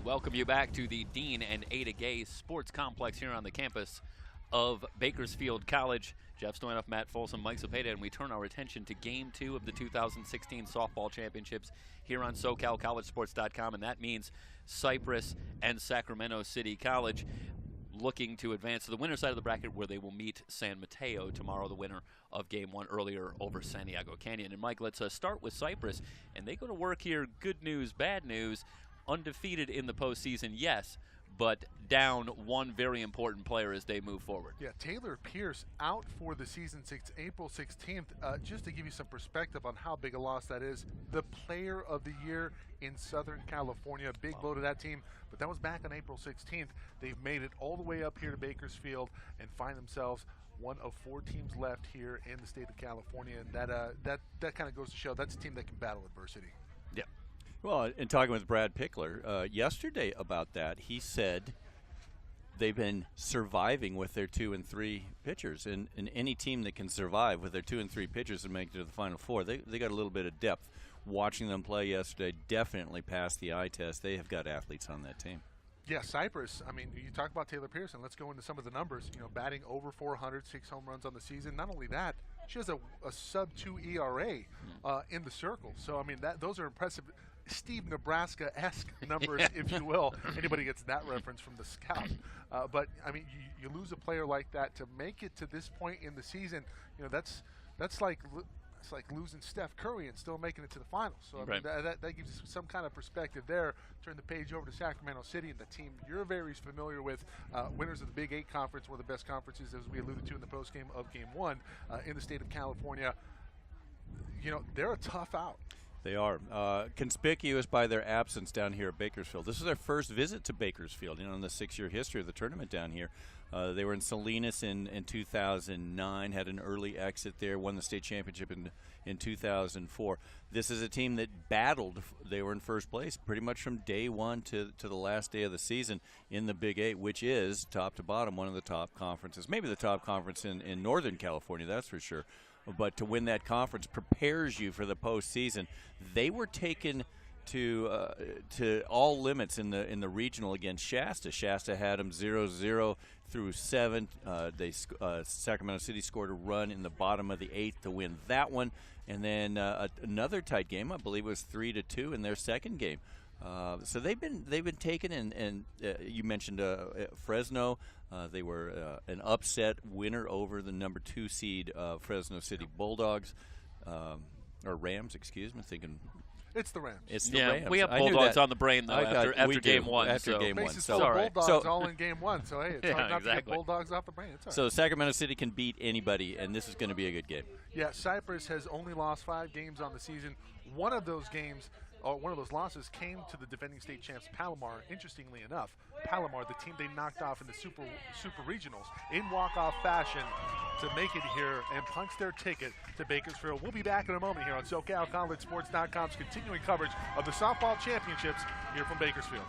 welcome you back to the Dean and Ada Gay Sports Complex here on the campus of Bakersfield College. Jeff Stoynoff, Matt Folsom, Mike Zepeda, and we turn our attention to Game 2 of the 2016 Softball Championships here on SoCalCollegeSports.com, and that means Cypress and Sacramento City College looking to advance to the winner side of the bracket, where they will meet San Mateo tomorrow, the winner of Game 1 earlier over San Diego Canyon. And Mike, let's start with Cypress, and they go to work here. Good news, bad news. Undefeated in the postseason, yes, but down one very important player as they move forward. Yeah, Taylor Pierce out for the season, April 16th. Just to give you some perspective on how big a loss that is, the player of the year in Southern California, big blow to that team, but that was back on April 16th. They've made it all the way up here to Bakersfield and find themselves one of 4 teams left here in the state of California, and that kind of goes to show that's a team that can battle adversity. Yeah. Well, in talking with Brad Pickler yesterday about that, he said they've been surviving with their 2 and 3 pitchers, and any team that can survive with their 2 and 3 pitchers and make it to the Final Four, they got a little bit of depth. Watching them play yesterday definitely passed the eye test. They have got athletes on that team. Yeah, Cypress, I mean, you talk about Taylor Pearson. Let's go into some of the numbers. You know, batting over 400, 6 home runs on the season. Not only that, she has a sub-2 ERA in the circle. So, I mean, those are impressive. Steve Nebraska-esque numbers, if you will. Anybody gets that reference from the scout. But, I mean, you lose a player like that to make it to this point in the season. You know, that's like losing Steph Curry and still making it to the finals. So, I mean, that gives you some kind of perspective there. Turn the page over to Sacramento City and the team you're very familiar with, winners of the Big 8 Conference, one of the best conferences, as we alluded to in the postgame of Game 1 in the state of California. You know, they're a tough out. They are. Conspicuous by their absence down here at Bakersfield. This is their first visit to Bakersfield, in the 6-year history of the tournament down here. They were in Salinas in 2009, had an early exit there, won the state championship in 2004. This is a team that battled. They were in first place pretty much from day one to the last day of the season in the Big 8, which is, top to bottom, one of the top conferences. Maybe the top conference in Northern California, that's for sure. But to win that conference prepares you for the postseason. They were taken to all limits in the regional against Shasta. Shasta had them 0-0 through 7. Sacramento City scored a run in the bottom of the 8th to win that one, and then another tight game. I believe it was 3-2 in their second game. So they've been taken, and you mentioned Fresno. They were an upset winner over the number 2 seed Fresno City Bulldogs, or Rams. Excuse me, thinking. It's the Rams. It's the Rams. We have Bulldogs on the brain, though, after Game 1. After Game 1. So Bulldogs all in Game 1, so, hey, it's hard not to get Bulldogs off the brain. It's all right. So Sacramento City can beat anybody, and this is going to be a good game. Yeah, Cypress has only lost 5 games on the season. One of those losses came to the defending state champs, Palomar. Interestingly enough, Palomar, the team they knocked off in the Super Regionals, in walk-off fashion to make it here and punch their ticket to Bakersfield. We'll be back in a moment here on SoCalCollegeSports.com's continuing coverage of the softball championships here from Bakersfield.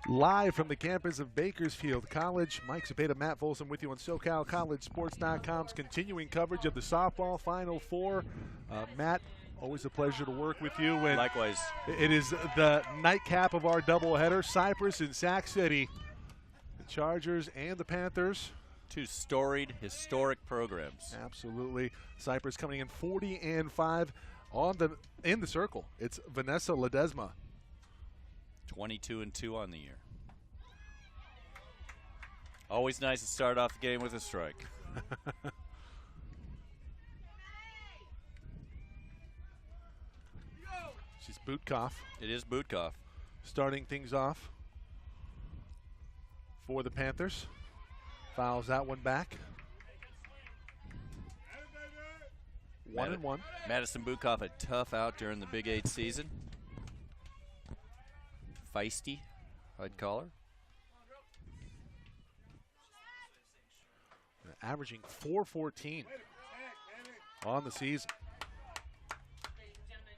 Live from the campus of Bakersfield College, Mike Cepeda, Matt Folsom with you on SoCalCollegeSports.com's continuing coverage of the softball Final Four. Matt, always a pleasure to work with you. And likewise. It is the nightcap of our doubleheader, Cypress and Sac City. The Chargers and the Panthers. Two storied, historic programs. Absolutely. Cypress coming in 40-5 in the circle. It's Vanessa Ledesma. 22-2 on the year. Always nice to start off the game with a strike. She's Bootkoff. It is Bootkoff. Starting things off for the Panthers. Fouls that one back. 1-1. Madison Bootkoff, a tough out during the Big 8 season. Feisty, I'd call her. Averaging .414 on the season. Ladies and gentlemen,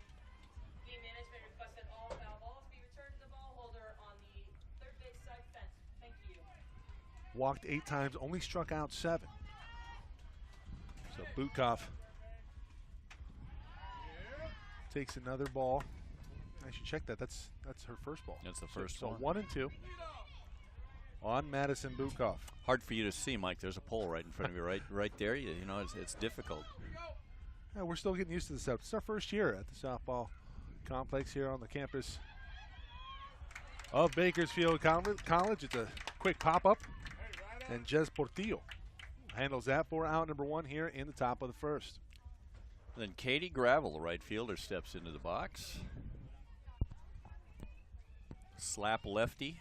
game management requests that all foul balls be returned to the ball holder on the third base side fence. Thank you. Walked 8 times, only struck out 7. So Bootkoff takes another ball. I should check that. That's her first ball. That's the first so one. 1-2 on Madison Bootkoff. Hard for you to see, Mike. There's a pole right in front of you, right there. You know, it's difficult. Yeah, we're still getting used to this. It's our first year at the softball complex here on the campus of Bakersfield College. It's a quick pop-up, and Jez Portillo handles that for out number 1 here in the top of the first. Then Katie Gravel, the right fielder, steps into the box. Slap lefty.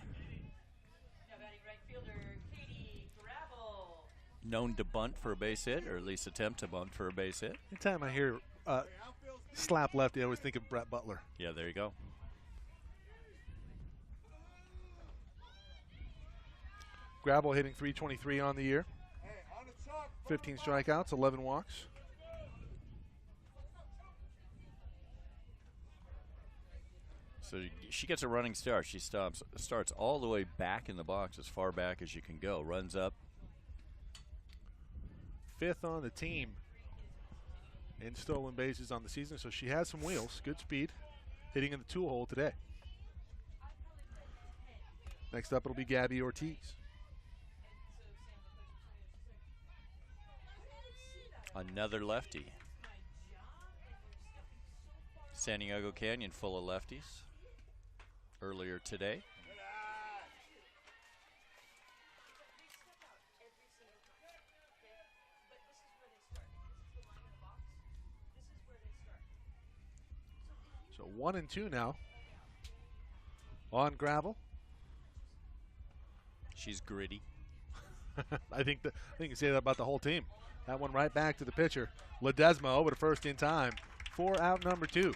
Now batting right fielder Katie Gravel. Known to bunt for a base hit, or at least attempt to bunt for a base hit. Anytime I hear slap lefty, I always think of Brett Butler. Yeah, there you go. Gravel hitting .323 on the year. 15 strikeouts, 11 walks. So she gets a running start. She starts all the way back in the box, as far back as you can go. Runs up. 5th on the team in stolen bases on the season, so she has some wheels. Good speed. Hitting in the 2-hole today. Next up, it'll be Gabby Ortiz. Another lefty. San Diego Canyon full of lefties earlier today. So 1-2 now on Gravel. She's gritty. I think you can say that about the whole team. That one right back to the pitcher. Ledesma over to first in time for out number 2.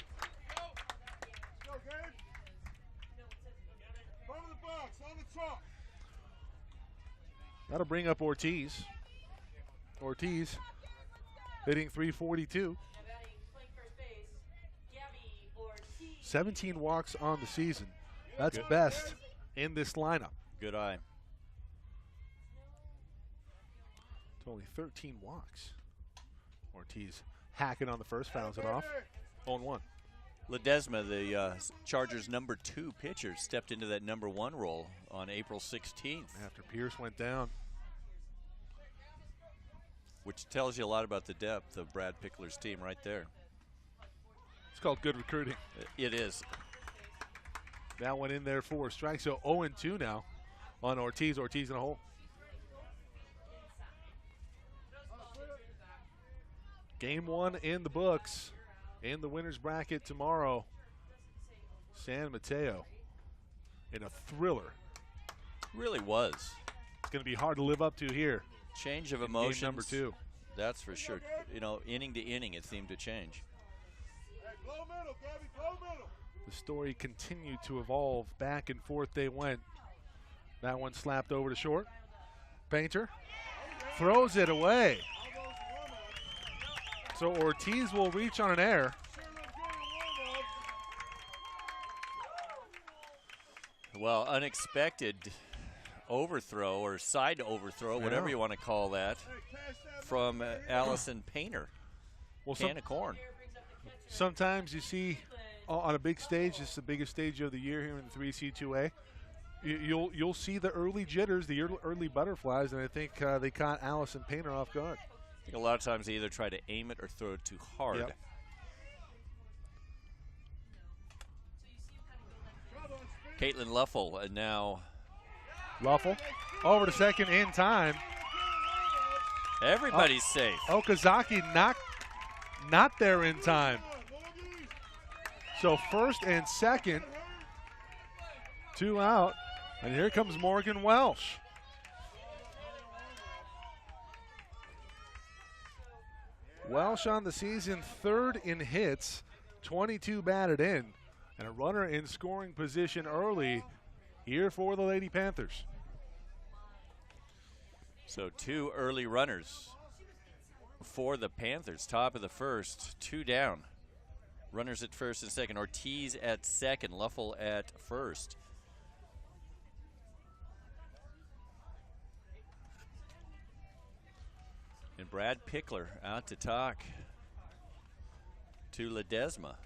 That'll bring up Ortiz. Ortiz hitting .342. 17 walks on the season. That's Good. Best in this lineup. Good eye. It's only 13 walks. Ortiz hacking on the first, fouls it off. 0-1. Ledesma, the Chargers' number 2 pitcher, stepped into that number 1 role on April 16th. After Pierce went down. Which tells you a lot about the depth of Brad Pickler's team right there. It's called good recruiting. It is. That one in there for a strike. So 0-2 now on Ortiz. Ortiz in a hole. Game 1 in the books. In the winner's bracket tomorrow. San Mateo in a thriller. Really was. It's going to be hard to live up to here. Change of emotions. Game number 2. That's for sure. You know, inning to inning, it seemed to change. The story continued to evolve. Back and forth they went. That one slapped over to short. Painter throws it away. So Ortiz will reach on an error. Well, unexpected overthrow or side overthrow, whatever you want to call that, from Allison Painter. Well, Can of corn. sometimes you see on a big stage, this is the biggest stage of the year here in the 3C2A, you'll see the early jitters, the early butterflies, and I think they caught Allison Painter off guard. I think a lot of times they either try to aim it or throw it too hard. Yep. Caitlin Luffel, and now Luffel over to second in time. everybody's safe. Okazaki not there in time. So first and second, 2 out, and here comes Morgan Welsh. Welsh on the season, 3rd in hits, 22 batted in, and a runner in scoring position early here for the Lady Panthers. So 2 early runners for the Panthers. Top of the first, 2 down. Runners at first and second. Ortiz at second. Luffel at first. And Brad Pickler out to talk to Ledesma.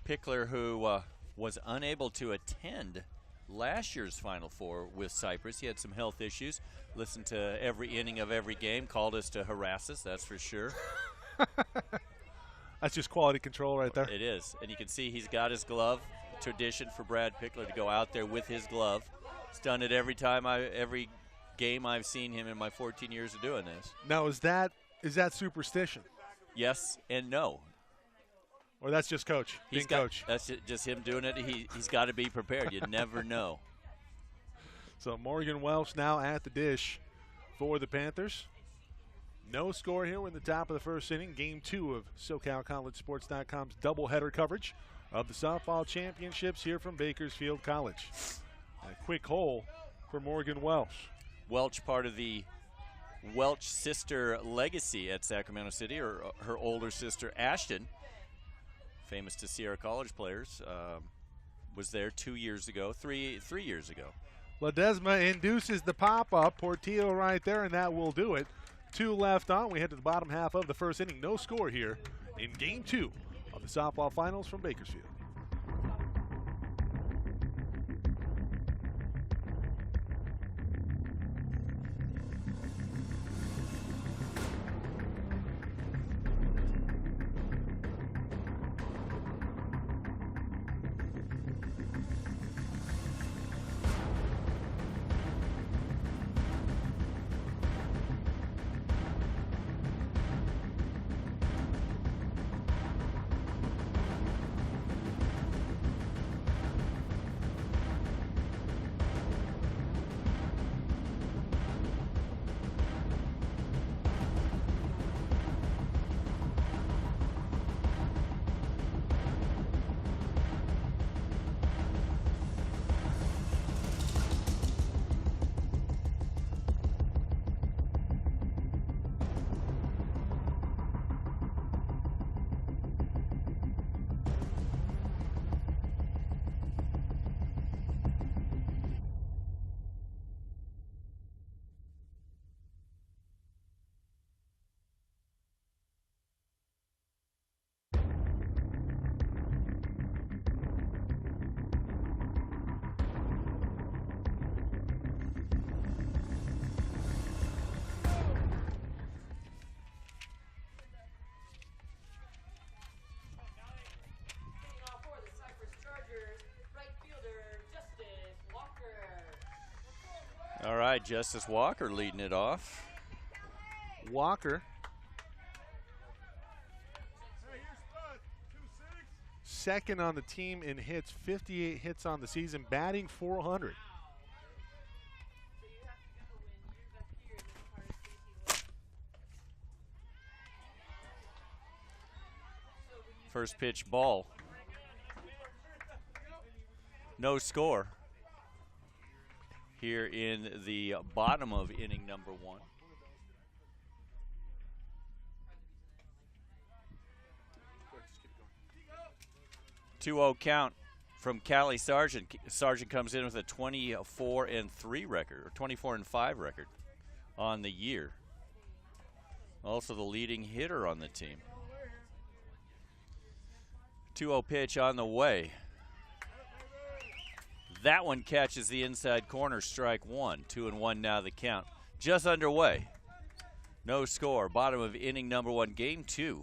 Pickler, who was unable to attend last year's Final Four with Cypress. He had some health issues. Listened to every inning of every game. Called us to harass us, that's for sure. That's just quality control right there. It is. And you can see he's got his glove. Tradition for Brad Pickler to go out there with his glove. He's done it every game I've seen him in my 14 years of doing this. Now, is that superstition? Yes and no. Or that's just coach, being coach? That's just him doing it. He's got to be prepared. You never know. So Morgan Welsh now at the dish for the Panthers. No score here. We're in the top of the first inning. Game 2 of SoCalCollegeSports.com's doubleheader coverage of the softball championships here from Bakersfield College. A quick hole for Morgan Welsh. Welch, part of the Welch sister legacy at Sacramento City, or her older sister Ashton, famous to Sierra College players, was there 2 years ago, three years ago. Ledesma induces the pop-up. Portillo right there, and that will do it. 2 left on. We head to the bottom half of the first inning. No score here in Game 2 of the softball finals from Bakersfield. Leading off for the Cypress Chargers, right fielder Justice Walker. All right, Justice Walker leading it off. Walker. Second on the team in hits, 58 hits on the season, batting .400. So you have to go when you're back here in this part of Stacy Love. First pitch ball. No score here in the bottom of inning number 1. 2-0 count from Callie Sargent. Sargent comes in with a 24-3 record, or 24-5 record on the year. Also the leading hitter on the team. 2-0 pitch on the way. That one catches the inside corner, strike one. 2-1 now the count. Just underway. No score. Bottom of inning number one, game two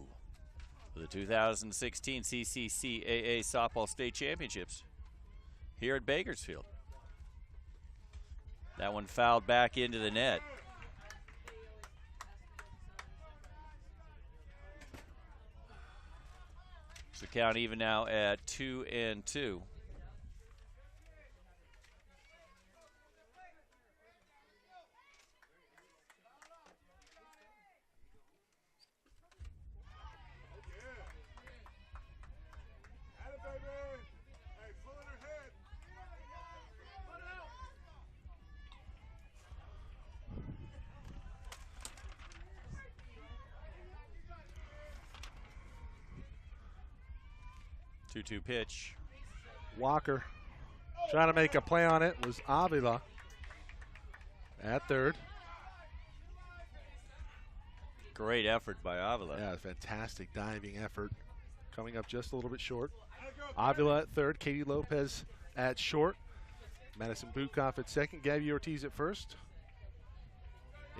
for the 2016 CCCAA Softball State Championships here at Bakersfield. That one fouled back into the net. So the count even now at 2-2. Two pitch. Walker trying to make a play on it was Avila at third. Great effort by Avila. Yeah, fantastic diving effort. Coming up just a little bit short. Avila at third, Katie Lopez at short, Madison Bukoff at second, Gabby Ortiz at first.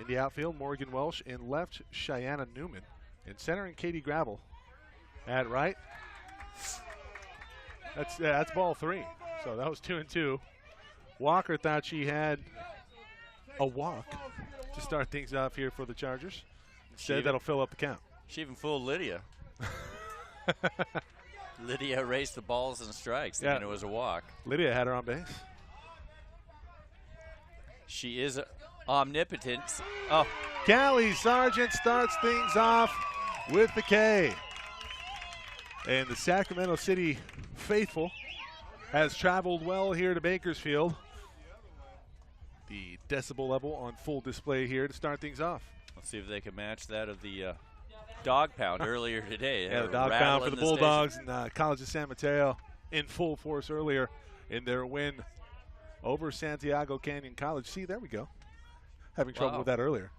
In the outfield, Morgan Welsh. In left, Cheyenne Newman. In center, and Katie Gravel at right. That's ball three. So that was 2-2. Walker thought she had a walk to start things off here for the Chargers. Instead, that'll fill up the count. She even fooled Lydia. Lydia erased the balls and strikes, thinking it was a walk. Lydia had her on base. She is omnipotent. Oh, Callie Sargent starts things off with the K. And the Sacramento City faithful has traveled well here to Bakersfield. The decibel level on full display here to start things off. Let's see if they can match that of the dog pound earlier today. Yeah, the dog pound for the Bulldogs and College of San Mateo in full force earlier in their win over Santiago Canyon College. See, there we go. Having trouble with that earlier.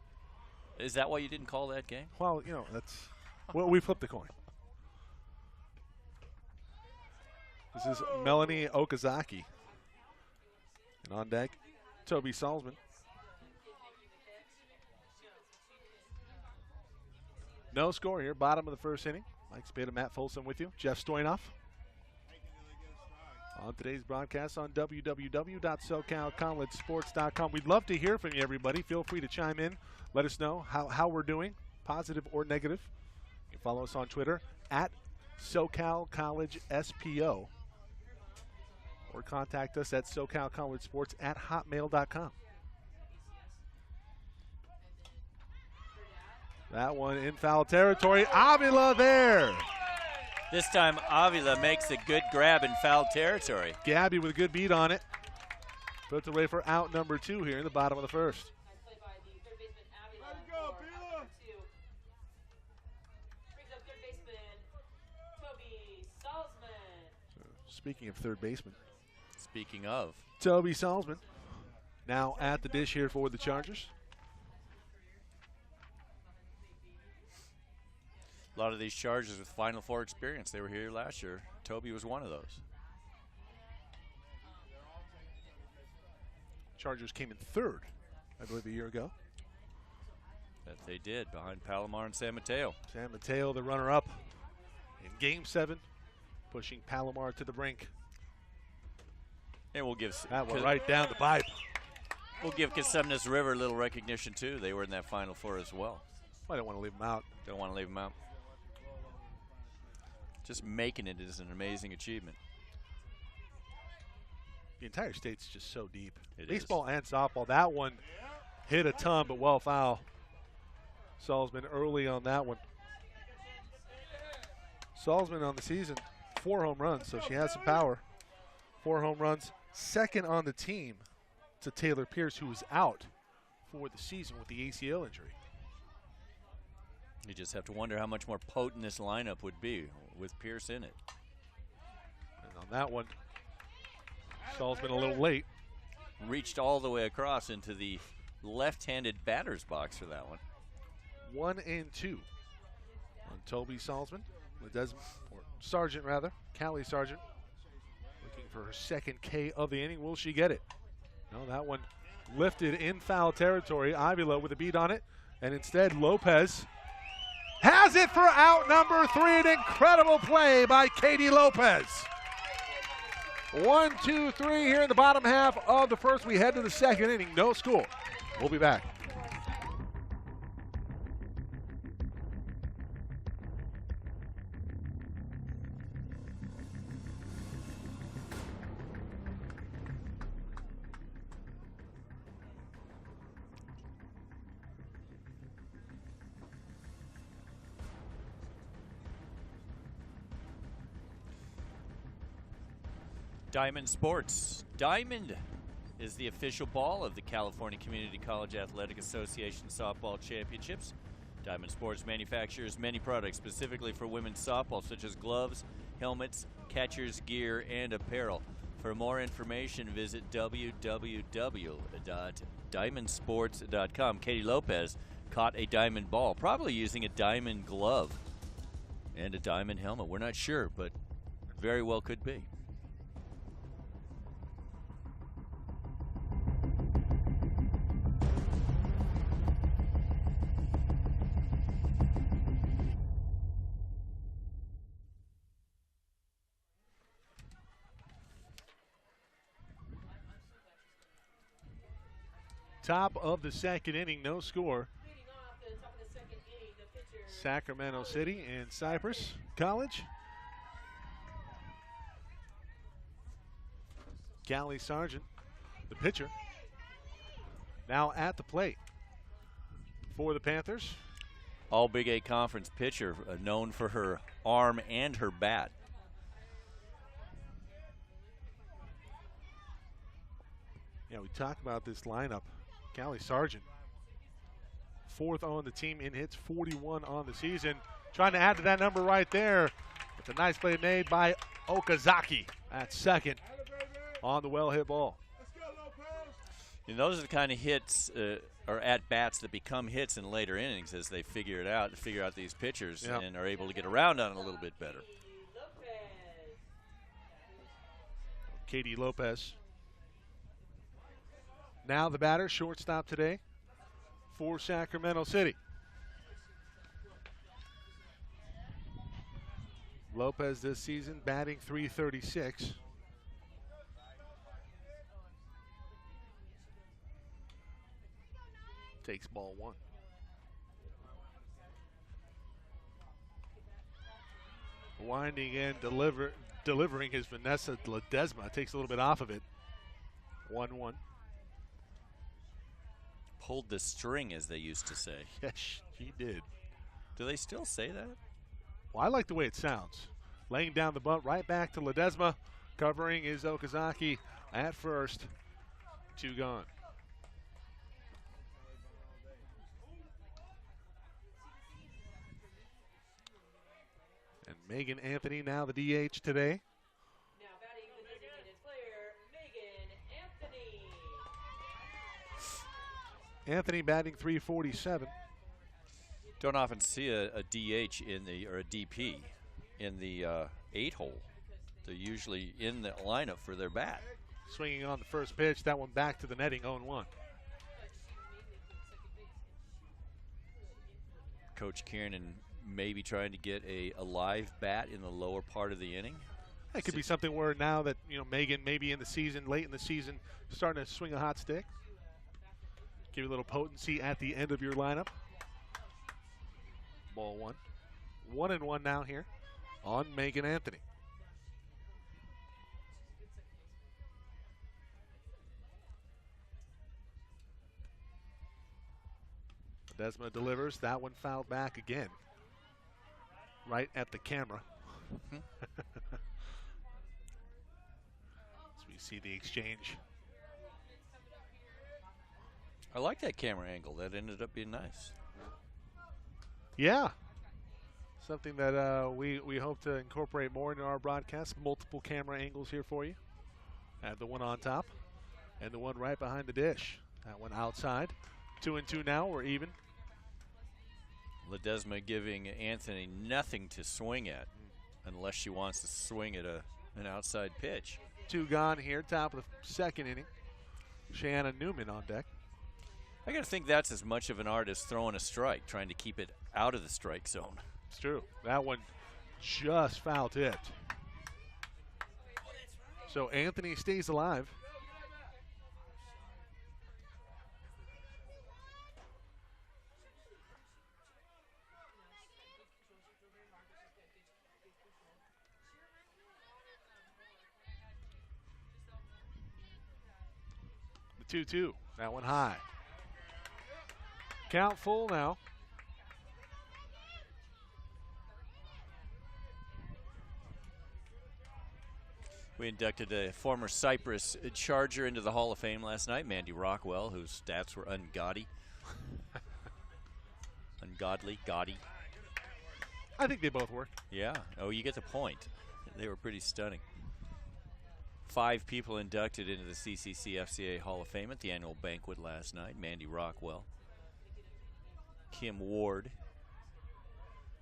Is that why you didn't call that game? Well, you know, that's well, we flipped the coin. This is Melanie Okazaki. And on deck, Toby Salzman. No score here, bottom of the first inning. Mike Spada, Matt Folsom with you. Jeff Stoynoff. On today's broadcast on www.socalcollegesports.com. We'd love to hear from you, everybody. Feel free to chime in. Let us know how we're doing, positive or negative. You can follow us on Twitter at SoCalCollegeSPO. Or contact us at SoCalCollegeSports@hotmail.com. That one in foul territory. Avila there. This time Avila makes a good grab in foul territory. Gabby with a good beat on it. Puts away for out number two here in the bottom of the first. Speaking of third baseman. Speaking of. Toby Salzman now at the dish here for the Chargers. A lot of these Chargers with Final Four experience. They were here last year. Toby was one of those. Chargers came in third, I believe, a year ago. That they did, behind Palomar and San Mateo. San Mateo, the runner-up in Game 7, pushing Palomar to the brink. And we'll give that one right down the pipe. We'll give Casumnas River a little recognition too. They were in that Final Four as well. I don't want to leave them out. Don't want to leave them out. Just making it is an amazing achievement. The entire state's just so deep. It Baseball is. and softball. That one hit a ton, but well foul. Salzman early on that one. Salzman on the season, 4 home runs, so she has some power. 4 home runs. Second on the team to Taylor Pierce, who was out for the season with the ACL injury. You just have to wonder how much more potent this lineup would be with Pierce in it. that one, Salzman a little late. Reached all the way across into the left-handed batter's box for that one. 1-2 on Toby Salzman. Or Sargent, rather. Callie Sargent looking for her second K of the inning. Will she get it? No, that one lifted in foul territory. Avila with a beat on it. And instead, Lopez has it for out number 3. An incredible play by Katie Lopez. 1, 2, 3 here in the bottom half of the first. We head to the second inning. No score. We'll be back. Diamond Sports. Diamond is the official ball of the California Community College Athletic Association Softball Championships. Diamond Sports manufactures many products specifically for women's softball, such as gloves, helmets, catcher's gear, and apparel. For more information, visit www.diamondsports.com. Katie Lopez caught a diamond ball, probably using a diamond glove and a diamond helmet. We're not sure, but very well could be. Top of the second inning, no score. Sacramento City and Cypress College. Callie Sargent, the pitcher, now at the plate for the Panthers. All Big 8 Conference pitcher, known for her arm and her bat. Yeah, we talked about this lineup. Callie Sargent, 4th on the team in hits, 41 on the season. Trying to add to that number right there. It's a nice play made by Okazaki at second on the well-hit ball. And those are the kind of hits or at-bats that become hits in later innings as they figure out these pitchers and are able to get around on it a little bit better. Katie Lopez. Now the batter, shortstop today for Sacramento City. Lopez this season batting .336. Takes ball 1. Winding in, delivering is Vanessa Ledesma. Takes a little bit off of it. 1-1. Pulled the string, as they used to say. Yes, he did. Do they still say that? Well, I like the way it sounds. Laying down the bunt right back to Ledesma. Covering is Okazaki at first. 2 gone. And Megan Anthony now the DH today. Now batting the designated player, Megan Anthony. Anthony batting .347. Don't often see a DH or a DP in the 8-hole. They're usually in the lineup for their bat. Swinging on the first pitch, that one back to the netting, 0-1. Coach Kiernan maybe trying to get a live bat in the lower part of the inning. It could be something where now that Megan maybe in the season, late in the season, starting to swing a hot stick. Give you a little potency at the end of your lineup. Ball 1. 1-1 now here on Megan Anthony. Desma delivers. That one fouled back again. Right at the camera. As we see the exchange. I like that camera angle. That ended up being nice. Yeah. Something that we hope to incorporate more into our broadcast. Multiple camera angles here for you. Have the one on top and the one right behind the dish. That one outside. 2-2 now. We're even. Ledesma giving Anthony nothing to swing at unless she wants to swing at an outside pitch. 2 gone here, top of the second inning. Shanna Newman on deck. I got to think that's as much of an art as throwing a strike, trying to keep it out of the strike zone. It's true. That one just foul tipped. So Anthony stays alive. The 2-2. That one high. Count full now. We inducted a former Cypress Charger into the Hall of Fame last night, Mandy Rockwell, whose stats were ungodly. Gaudy. I think they both were. Yeah. Oh, you get the point. They were pretty stunning. 5 people inducted into the CCCAA Hall of Fame at the annual banquet last night. Mandy Rockwell, Kim Ward,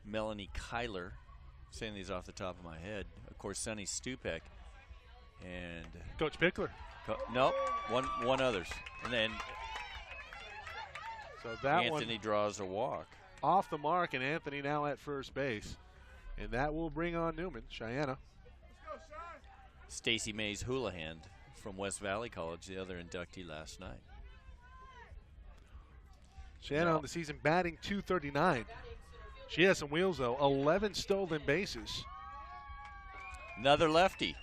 Melanie Kyler, saying these off the top of my head. Of course, Sonny Stupek, and Coach Pickler. Nope, one others, and then so that Anthony one draws a walk. Off the mark, and Anthony now at first base, and that will bring on Newman. Cheyenne. Stacy Mays Houlihan from West Valley College, the other inductee last night. Cheyenne on the season batting .239. She has some wheels though. 11 stolen bases. Another lefty.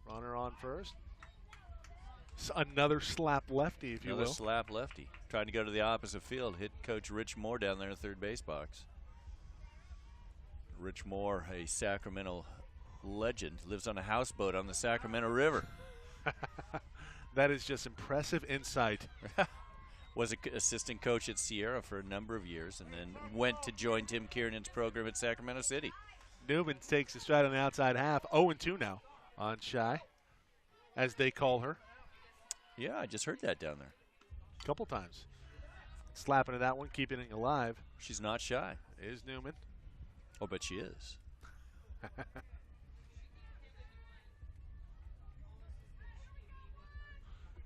Runner on first. Another slap lefty, if you will. Another slap lefty. Trying to go to the opposite field. Hit Coach Rich Moore down there in the third base box. Rich Moore, a Sacramento legend, lives on a houseboat on the Sacramento River. That is just impressive insight. Was an assistant coach at Sierra for a number of years and then went to join Tim Kiernan's program at Sacramento City. Newman takes a stride on the outside half. 0-2 now on Shy, as they call her. Yeah, I just heard that down there. A couple times. Slapping at that one, keeping it alive. She's not shy. Is Newman. Oh, but she is.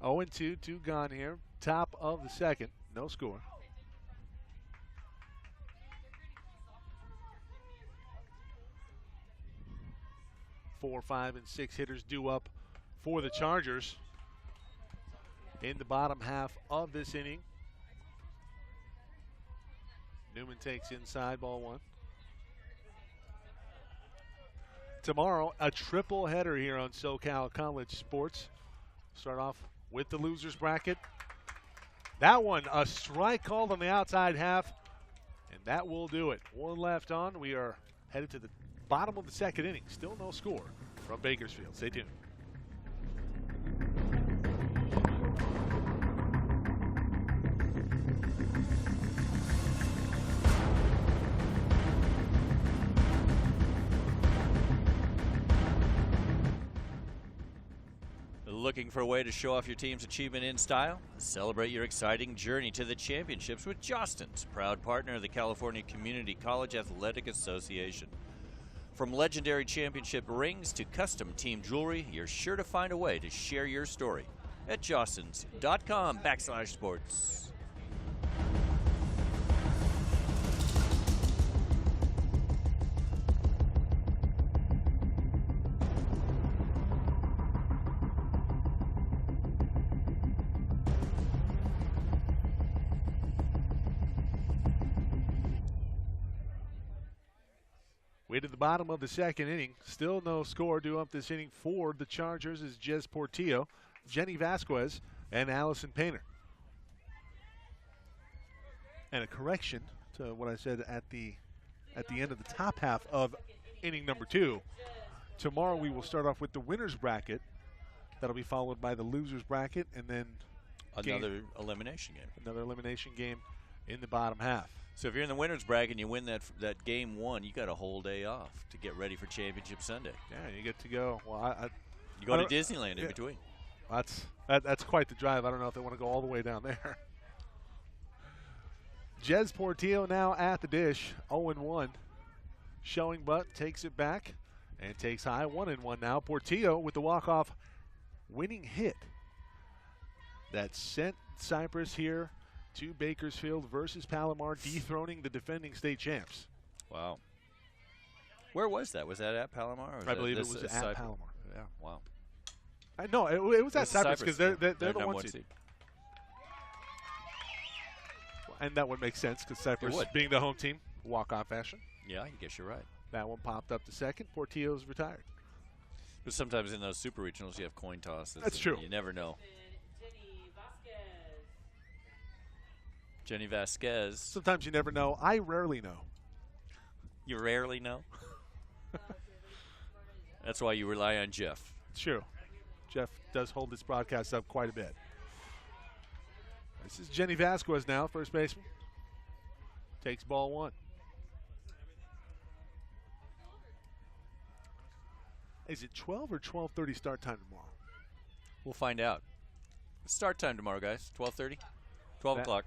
0-2, 2 gone here. Top of the second. No score. Four, 5, and 6 hitters due up for the Chargers in the bottom half of this inning. Newman takes inside, ball 1. Tomorrow, a triple header here on SoCal College Sports. Start off with the losers bracket. That one, a strike called on the outside half, and that will do it. One left on. We are headed to the bottom of the second inning. Still no score from Bakersfield. Stay tuned. Looking for a way to show off your team's achievement in style? Celebrate your exciting journey to the championships with Jostens, proud partner of the California Community College Athletic Association. From legendary championship rings to custom team jewelry, you're sure to find a way to share your story at jostens.com/sports. Way to the bottom of the second inning. Still no score due up this inning for the Chargers is Jez Portillo, Jenny Vasquez, and Allison Painter. And a correction to what I said at the end of the top half of inning number 2. Tomorrow we will start off with the winners bracket That'll be followed by the losers bracket, and then Another elimination game. another elimination game in the bottom half. So if you're in the winners bracket and you win that game one, you got a whole day off to get ready for Championship Sunday. Yeah, you get to go. Well, You go to Disneyland in between. That's quite the drive. I don't know if they want to go all the way down there. Jez Portillo now at the dish, 0-1. Showing butt takes it back and takes high, 1-1 now. Portillo with the walk-off winning hit that sent Cypress here to Bakersfield versus Palomar, dethroning the defending state champs. Wow. Where was that? Was that at Palomar? Or was I believe it this was at at Cypress? Palomar. Yeah. Wow. No, it was at It's Cypress because they're the number one seed. And that would make sense because Cypress, would. being the home team, walk-on fashion. Yeah, I guess you're right. That one popped up to second. Portillo's retired. But sometimes in those super regionals, you have coin tosses. That's true. You never know. Jenny Vasquez. Jenny Vasquez. Sometimes you never know. I rarely know. You rarely know. That's why you rely on Jeff. It's true. Jeff does hold this broadcast up quite a bit. This is Jenny Vasquez now, first baseman. Takes ball one. Is it 12 or 12:30 start time tomorrow? We'll find out. Start time tomorrow, guys. 12:30? 12 o'clock.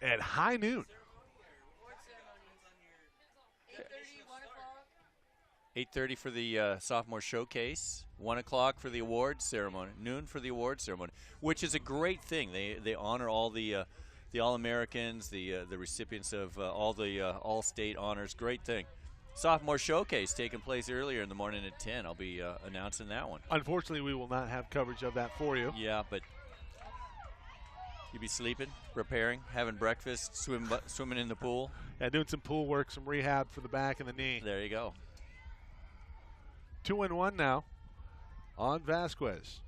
At high noon. 8:30 for the sophomore showcase. 1 o'clock for the awards ceremony. Noon for the awards ceremony, which is a great thing. They honor all the All-Americans, the recipients of all the All-State honors. Great thing. Sophomore showcase taking place earlier in the morning at 10. I'll be announcing that one. Unfortunately, we will not have coverage of that for you. Yeah, but you'll be sleeping, preparing, having breakfast, swimming in the pool. Yeah, doing some pool work, some rehab for the back and the knee. There you go. 2-1 now on Vasquez.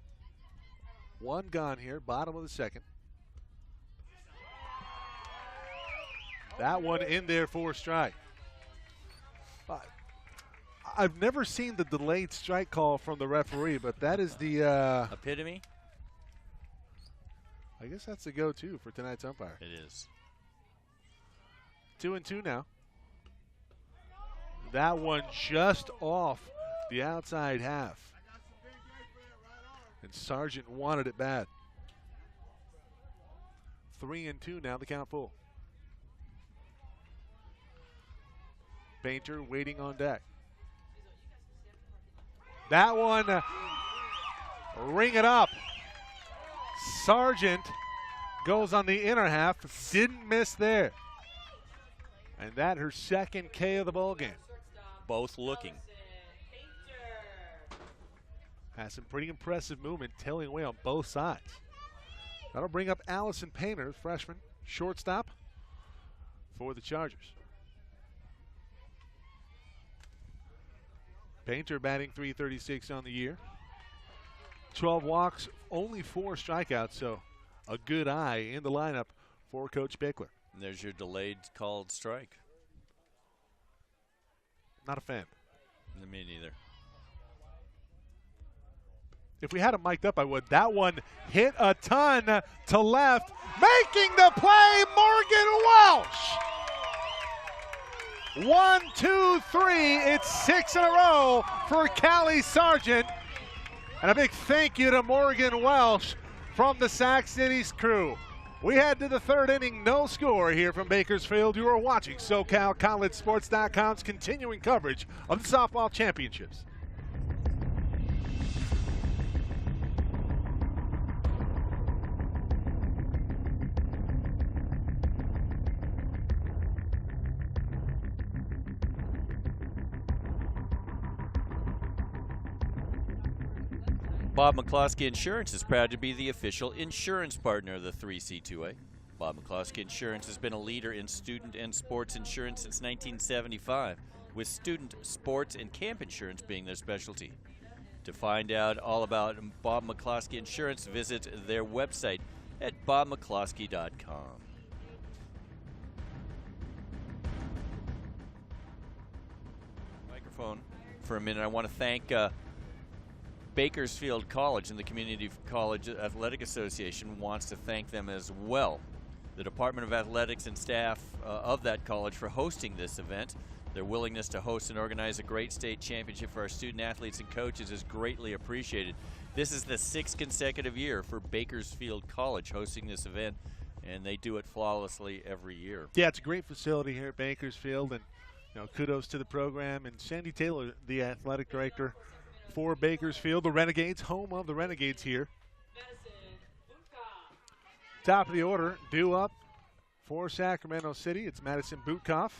One gone here, bottom of the second. That one in there for a strike. I've never seen the delayed strike call from the referee, but that is the epitome. I guess that's the go-to for tonight's umpire. It is. 2-2 now. That one just off the outside half. And Sargent wanted it bad. 3-2 now, the count full. Painter waiting on deck. That one, ring it up. Sargent goes on the inner half, didn't miss there. And that her second K of the ball game. Both looking. Has some pretty impressive movement, tailing away on both sides. That'll bring up Allison Painter, freshman, shortstop for the Chargers. Painter batting .336 on the year. 12 walks, only 4 strikeouts, so a good eye in the lineup for Coach Bickler. And there's your delayed called strike. Not a fan. Me neither. If we had him mic'd up, I would. That one hit a ton to left. Making the play, Morgan Welsh. 1, 2, 3. It's 6 in a row for Callie Sargent. And a big thank you to Morgan Welsh from the Sac Cities crew. We head to the third inning, no score here from Bakersfield. You are watching SoCalCollegeSports.com's continuing coverage of the softball championships. Bob McCloskey Insurance is proud to be the official insurance partner of the 3C2A. Bob McCloskey Insurance has been a leader in student and sports insurance since 1975, with student, sports, and camp insurance being their specialty. To find out all about Bob McCloskey Insurance, visit their website at bobmccloskey.com. Microphone for a minute. I want to thank Bakersfield College and the Community College Athletic Association wants to thank them as well. The Department of Athletics and staff of that college for hosting this event. Their willingness to host and organize a great state championship for our student athletes and coaches is greatly appreciated. This is the 6th consecutive year for Bakersfield College hosting this event, and they do it flawlessly every year. Yeah, it's a great facility here at Bakersfield, and kudos to the program. And Sandy Taylor, the athletic director for Bakersfield, the Renegades, home of the Renegades here. Top of the order, due up for Sacramento City. It's Madison Butkoff.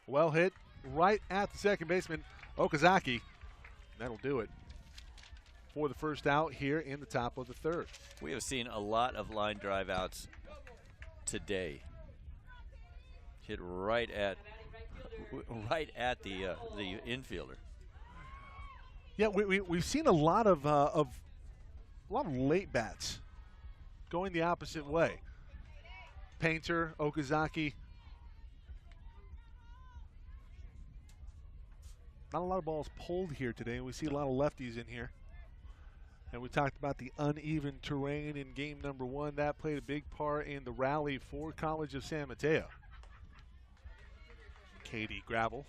Well hit right at the second baseman, Okazaki. That'll do it for the first out here in the top of the third. We have seen a lot of line drive outs today. Hit right at the infielder. Yeah, we've seen a lot of late bats going the opposite way. Painter, Okazaki. Not a lot of balls pulled here today. We see a lot of lefties in here. And we talked about the uneven terrain in game number 1. That played a big part in the rally for College of San Mateo. Katie Gravel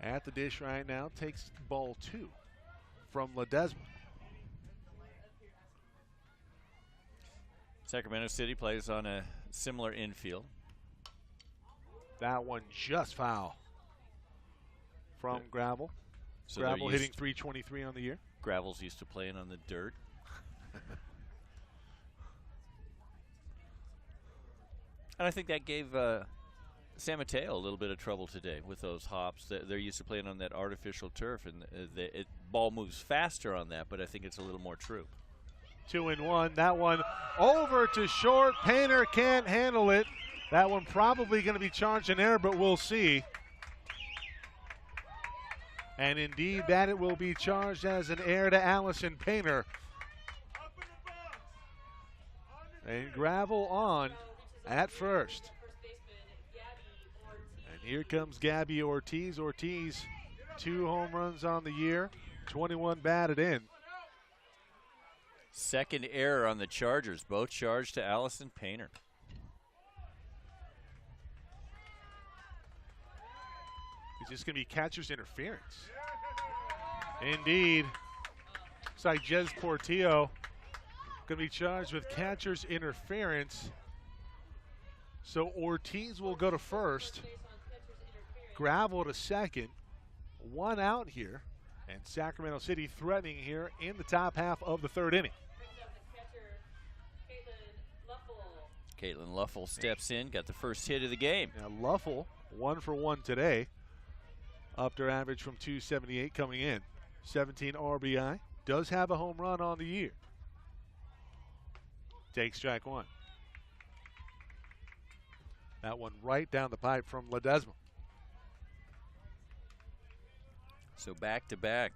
at the dish right now, takes ball 2 from Ledesma. Sacramento City plays on a similar infield. That one just foul from Gravel. So Gravel hitting .323 on the year. Gravel's used to playing on the dirt. And I think that gave San Mateo a little bit of trouble today with those hops. They're used to playing on that artificial turf, and the ball moves faster on that, but I think it's a little more true. 2-1. That one over to short. Painter can't handle it. That one probably going to be charged in error, but we'll see. And indeed, that it will be charged as an error to Allison Painter. And Gravel on at first. And here comes Gabby Ortiz. Ortiz, 2 home runs on the year, 21 batted in. Second error on the Chargers, both charged to Allison Painter. It's just going to be catcher's interference. Indeed. Looks like Jez Portillo going to be charged with catcher's interference. So Ortiz will go to first. Gravel to second. 1 out here. And Sacramento City threatening here in the top half of the third inning. Caitlin Luffel steps in, got the first hit of the game. Now Luffel, 1 for 1 today. Up to average from .278 coming in. 17 RBI. Does have a home run on the year. Takes strike 1. That one right down the pipe from Ledesma. So back-to-back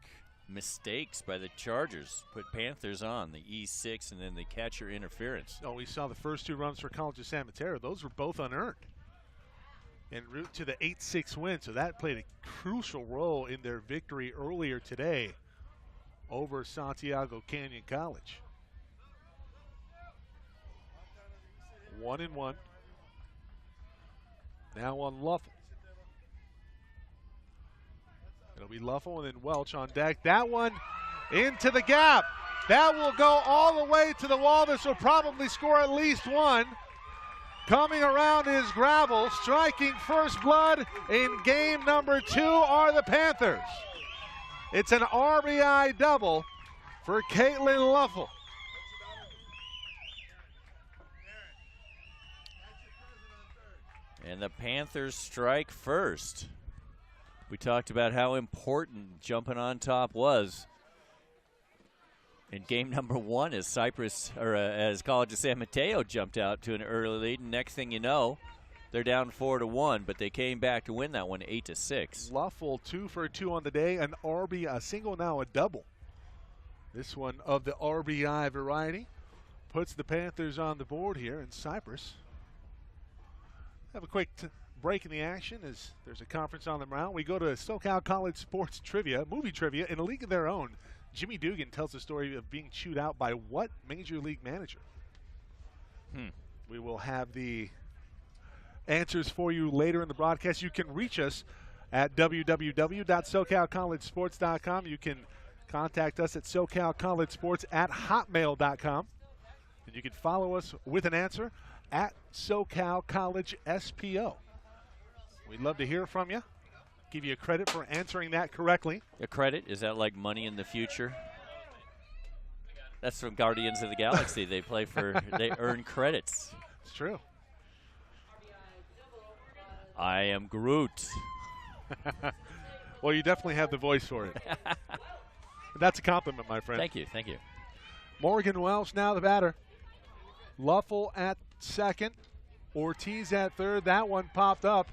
mistakes by the Chargers put Panthers on the E6 and then the catcher interference. Oh, we saw the first 2 runs for College of San Mateo. Those were both unearned en route to the 8-6 win. So that played a crucial role in their victory earlier today over Santiago Canyon College. 1-1. Now on Luffel. It'll be Luffel and then Welch on deck. That one into the gap. That will go all the way to the wall. This will probably score at least 1. Coming around is Gravel. Striking first blood in game number 2 are the Panthers. It's an RBI double for Caitlin Luffel. And the Panthers strike first. We talked about how important jumping on top was in game number 1 as as College of San Mateo jumped out to an early lead. And next thing you know, they're down 4-1, but they came back to win that one 8-6. Luffel 2 for 2 on the day, an RBI, a single, now a double. This one of the RBI variety puts the Panthers on the board here, and Cypress have a quick break in the action as there's a conference on the mound. We go to SoCal College Sports Trivia, movie trivia, in a league of their own. Jimmy Dugan tells the story of being chewed out by what major league manager? We will have the answers for you later in the broadcast. You can reach us at www.socalcollegesports.com. You can contact us at socalcollegesports@hotmail.com. And you can follow us with an answer at SoCal College SPO. We'd love to hear from you. Give you a credit for answering that correctly. A credit? Is that like money in the future? That's from Guardians of the Galaxy. They earn credits. It's true. I am Groot. Well, you definitely have the voice for it. That's a compliment, my friend. Thank you, thank you. Morgan Welsh now the batter. Luffel at second. Ortiz at third. That one popped up.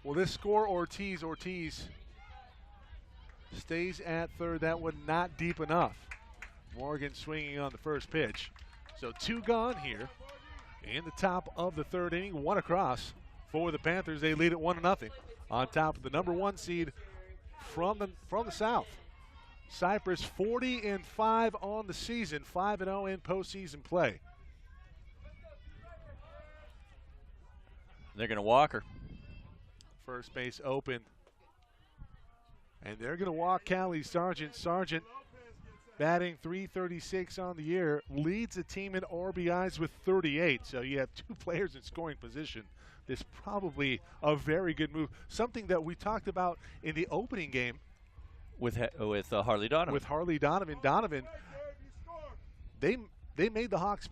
Will this score Ortiz? Ortiz stays at third. That one not deep enough. Morgan swinging on the first pitch. So 2 gone here in the top of the third inning. 1 across for the Panthers. They lead at 1-0 on top of the number 1 seed from the South. Cypress 40-5 on the season, 5-0 in postseason play. They're going to walk her. First base open. And they're going to walk Callie Sargent. Sargent batting .336 on the year, leads the team in RBIs with 38. So you have 2 players in scoring position. This probably a very good move. Something that we talked about in the opening game with Harley Donovan. With Harley Donovan. Donovan, they made the Hawks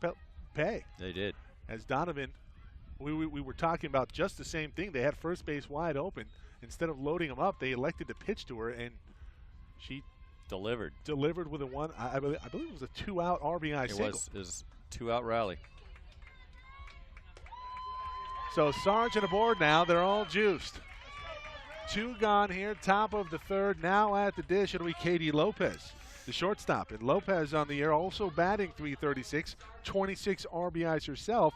pay. They did. As Donovan, we were talking about just the same thing. They had first base wide open. Instead of loading them up, they elected to pitch to her, and she delivered with a one. I believe it was a 2-out RBI single. It was 2-out rally. So Sargent aboard now. They're all juiced. 2 gone here, top of the third. Now at the dish, it'll be Katie Lopez, the shortstop. And Lopez on the year, also batting .336, 26 RBIs herself.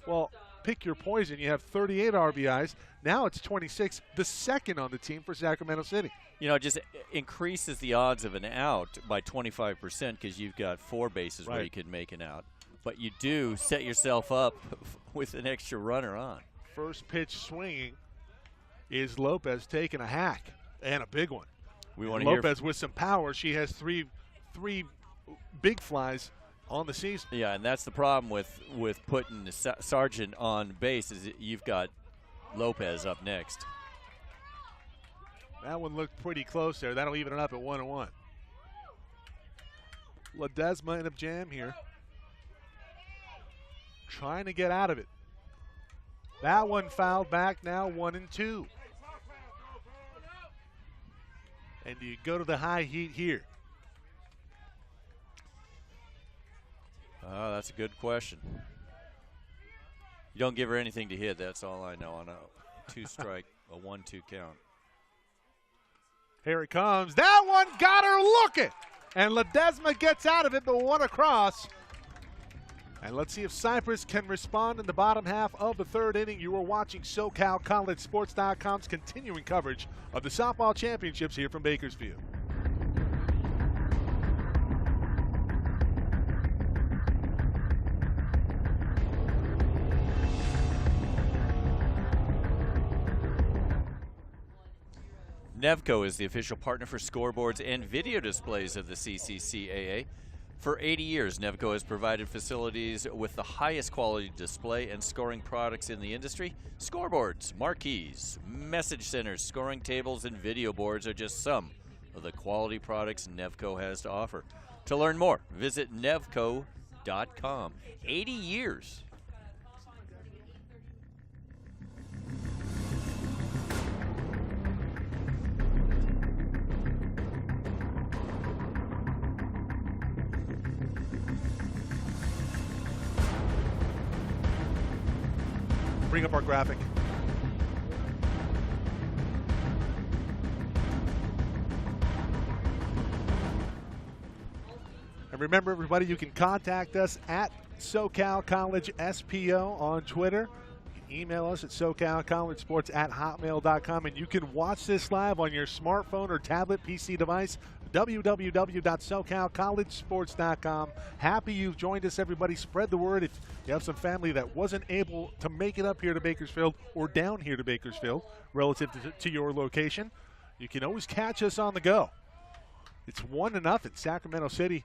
Well, pick your poison. You have 38 RBIs. Now it's 26, the second on the team for Sacramento City. You know, it just increases the odds of an out by 25% because you've got 4 bases where you could make an out. But you do set yourself up with an extra runner on. First pitch swinging is Lopez taking a hack, and a big one. We want to Lopez with some power. She has three big flies on the season. Yeah, and that's the problem with putting the Sargent on base is that you've got Lopez up next. That one looked pretty close there. That'll even it up at 1-1. Ledesma in a jam here. Trying to get out of it. That one fouled back, now 1-2. And do you go to the high heat here? That's a good question. You don't give her anything to hit. That's all I know on a 2-strike, a 1-2 count. Here it comes. That one got her looking. And Ledesma gets out of it, but 1 across. And let's see if Cypress can respond in the bottom half of the third inning. You are watching SoCalCollegeSports.com's continuing coverage of the softball championships here from Bakersfield. Nevco is the official partner for scoreboards and video displays of the CCCAA. For 80 years, Nevco has provided facilities with the highest quality display and scoring products in the industry. Scoreboards, marquees, message centers, scoring tables, and video boards are just some of the quality products Nevco has to offer. To learn more, visit nevco.com. 80 years. Bring up our graphic. And remember, everybody, you can contact us at SoCal College SPO on Twitter. email us at SoCalCollegeSports@hotmail.com, and you can watch this live on your smartphone or tablet, PC device, www.SoCalCollegeSports.com. Happy you've joined us, everybody. Spread the word if you have some family that wasn't able to make it up here to Bakersfield or down here to Bakersfield relative to your location. You can always catch us on the go. It's 1-0. Sacramento City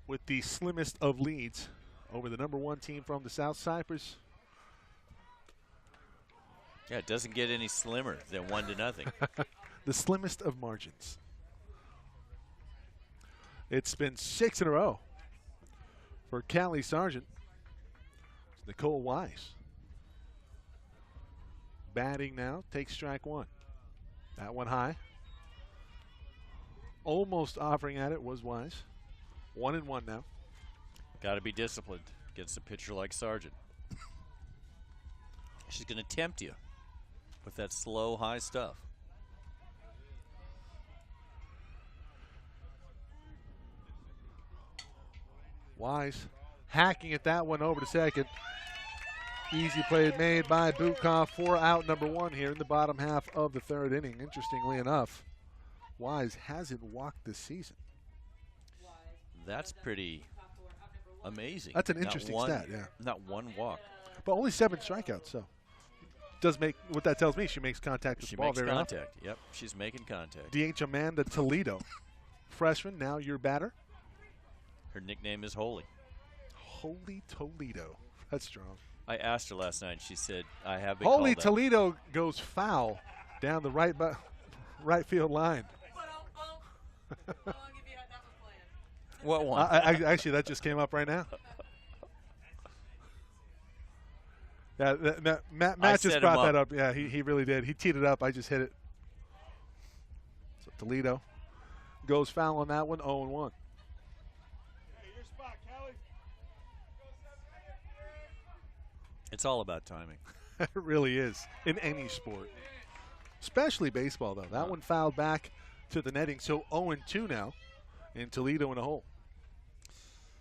with the slimmest of leads over the #1 team from the South, Cypress. Yeah, it doesn't get any slimmer than 1-0. The slimmest of margins. It's been 6 in a row for Callie Sargent. It's Nicole Wise batting now, takes strike 1. That one high. Almost offering at it was Wise. 1-1 now. Got to be disciplined against a pitcher like Sargent. She's going to tempt you with that slow, high stuff. Wise hacking at that one over to second. Easy play made by Butkoff for out #1 here in the bottom half of the 3rd inning. Interestingly enough, Wise hasn't walked this season. That's pretty amazing. That's an interesting stat, yeah. Not one walk. But only 7 strikeouts, so does make what that tells me. She makes contact with the ball very often. She makes contact. Yep, she's making contact. DH Amanda Toledo, freshman, now your batter. Her nickname is Holy. Holy Toledo. That's strong. I asked her last night, and she said, I have been Holy called Toledo goes foul down the right field line. What one? Actually, that just came up right now. Yeah, Matt just brought that up. Yeah, he really did. He teed it up. I just hit it. So Toledo goes foul on that one, 0-1. It's all about timing. It really is in any sport, especially baseball, though. That one fouled back to the netting, so 0-2 now, and Toledo in a hole.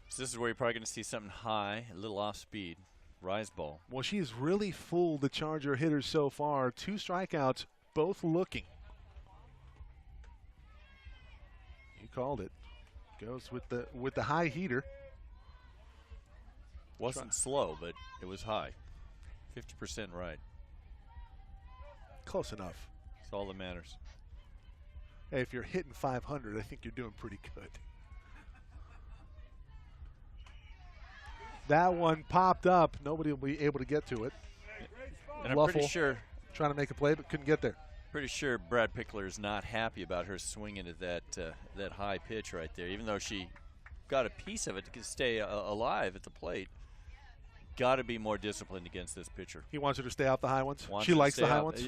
So this is where you're probably going to see something high, a little off speed, rise ball. Well, she's really fooled the Charger hitters so far. 2 strikeouts, both looking. You called it. Goes with the high heater. Wasn't slow, but it was high. 50% right. Close enough. That's all that matters. Hey, if you're hitting 500, I think you're doing pretty good. That one popped up. Nobody will be able to get to it. And I'm pretty sure, trying to make a play, but couldn't get there. Pretty sure Brad Pickler is not happy about her swinging at that high pitch right there, even though she got a piece of it to stay alive at the plate. Got to be more disciplined against this pitcher. He wants her to stay out the high ones. She likes the high ones.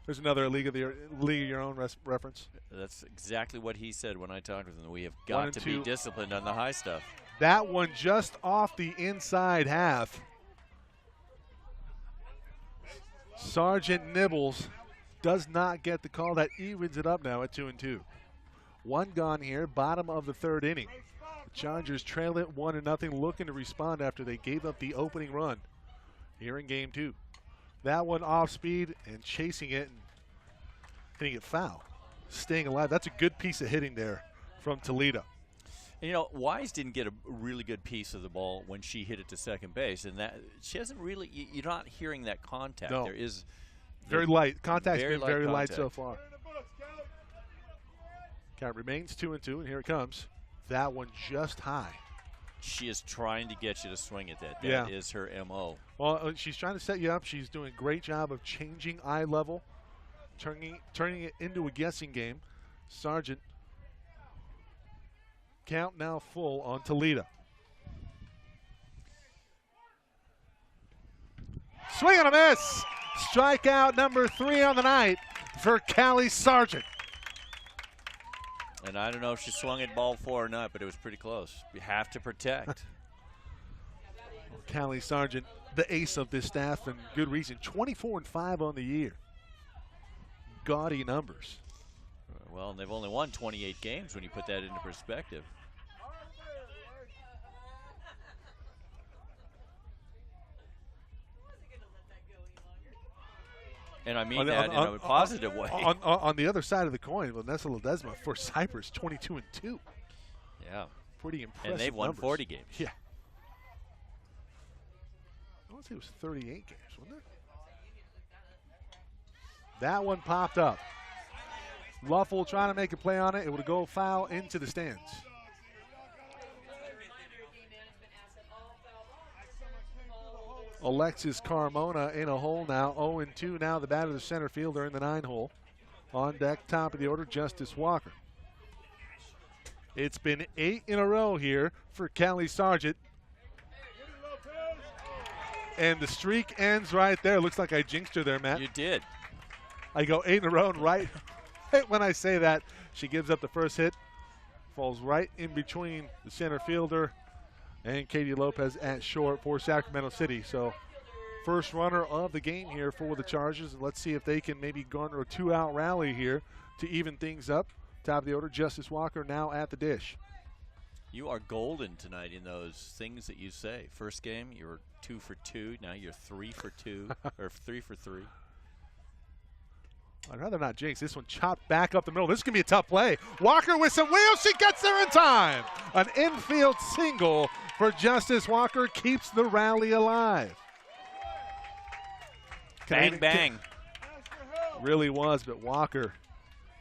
There's another League of Your Own reference. That's exactly what he said when I talked with him. We have got to be disciplined on the high stuff. That one just off the inside half. Sargent nibbles, does not get the call. That evens it up now at 2-2. 1 gone here, bottom of the 3rd inning. The Chargers trail it 1-0, looking to respond after they gave up the opening run here in game 2. That one off speed and chasing it and hitting it foul. Staying alive. That's a good piece of hitting there from Toledo. And, you know, Wise didn't get a really good piece of the ball when she hit it to second base, and that she hasn't really. You're not hearing that contact. No. There is very light. Contact's been very light contact so far. Count remains 2-2, and here it comes. That one just high. She is trying to get you to swing at that. That is her MO. Well, she's trying to set you up. She's doing a great job of changing eye level, turning it into a guessing game. Sargent. Count now full on Toledo. Swing and a miss. Strikeout number 3 on the night for Callie Sargent. And I don't know if she swung at ball 4 or not, but it was pretty close. You have to protect. Callie Sargent, the ace of this staff, and good reason. 24-5 on the year. Gaudy numbers. Well, and they've only won 28 games when you put that into perspective. And I mean that in a positive way. On the other side of the coin, Vanessa Ledesma for Cypress, 22-2. Yeah. Pretty impressive. And they've won numbers. 40 games. Yeah. I want to say it was 38 games, wasn't it? That one popped up. Luffel trying to make a play on it. It would go foul into the stands. Alexis Carmona in a hole now. 0-2 now. The batter, the center fielder in the 9-hole. On deck, top of the order, Justice Walker. It's been 8 in a row here for Callie Sargent. And the streak ends right there. Looks like I jinxed her there, Matt. You did. I go 8 in a row, and right when I say that, she gives up the first hit. Falls right in between the center fielder and Katie Lopez at short for Sacramento City. So first runner of the game here for the Chargers. And let's see if they can maybe garner a 2-out rally here to even things up. Top of the order, Justice Walker now at the dish. You are golden tonight in those things that you say. First game, you were 2 for 2. Now you're 3 for 2, or 3 for 3. I'd rather not jinx. This one chopped back up the middle. This is going to be a tough play. Walker with some wheels. She gets there in time. An infield single for Justice Walker keeps the rally alive. Bang, bang. Really was, but Walker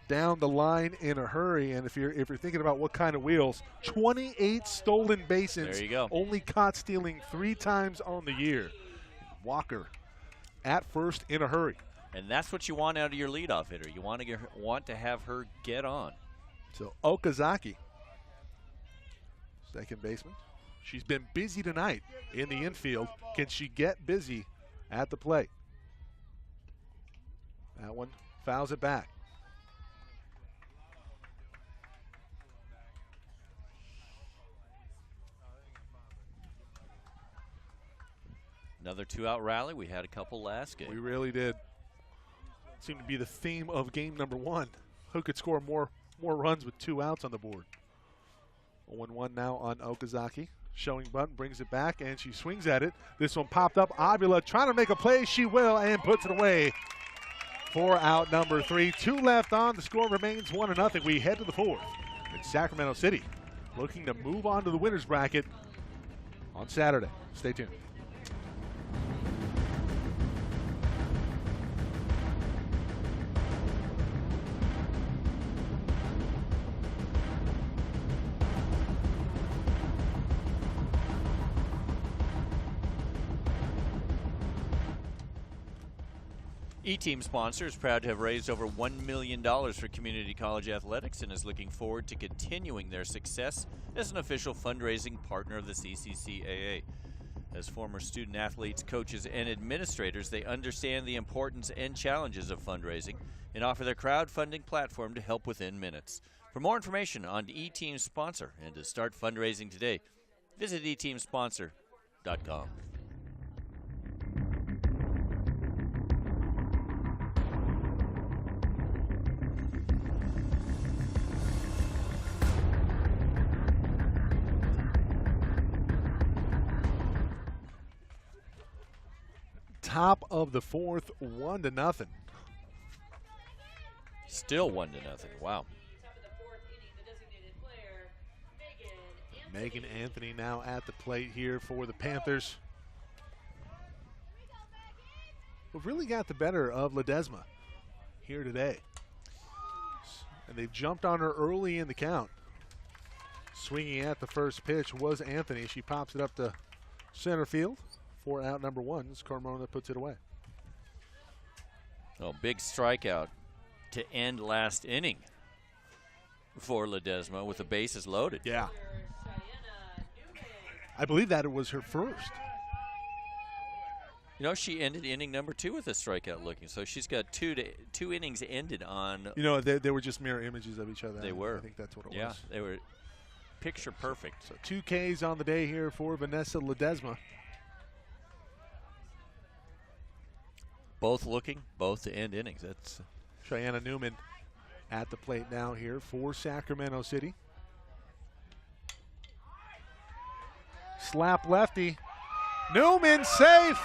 down the line in a hurry. And if you're thinking about what kind of wheels, 28 stolen bases. There you go. Only caught stealing 3 times on the year. Walker at first in a hurry. And that's what you want out of your leadoff hitter. You want to have her get on. So Okazaki, second baseman. She's been busy tonight in the infield. Can she get busy at the plate? That one fouls it back. Another 2-out rally. We had a couple last game. We really did. Seemed to be the theme of game number 1. Who could score more runs with 2 outs on the board? 0-1 now on Okazaki. Showing bunt, brings it back, and she swings at it. This one popped up. Avila trying to make a play. She will, and puts it away for out number 3. 2 left on. The score remains 1-0. We head to the 4th. It's Sacramento City looking to move on to the winner's bracket on Saturday. Stay tuned. E-Team sponsor is proud to have raised over $1 million for community college athletics and is looking forward to continuing their success as an official fundraising partner of the CCCAA. As former student athletes, coaches, and administrators, they understand the importance and challenges of fundraising and offer their crowdfunding platform to help within minutes. For more information on E-Team sponsor and to start fundraising today, visit eteamsponsor.com. Top of the 4th, 1-0. Still 1-0. Wow. Megan Anthony now at the plate here for the Panthers. We've really got the better of Ledesma here today. And they've jumped on her early in the count. Swinging at the first pitch was Anthony. She pops it up to center field. For out number 1, Carmona puts it away. Oh, big strikeout to end last inning for Ledesma with the bases loaded. Yeah. I believe that it was her first. You know, she ended inning number 2 with a strikeout looking, so she's got two innings ended on. You know, they were just mirror images of each other. They were. I think that's what it was. Yeah, they were picture perfect. So 2 Ks on the day here for Vanessa Ledesma. Both looking, both to end innings. That's Cheyenne Newman at the plate now here for Sacramento City. Slap lefty. Newman safe.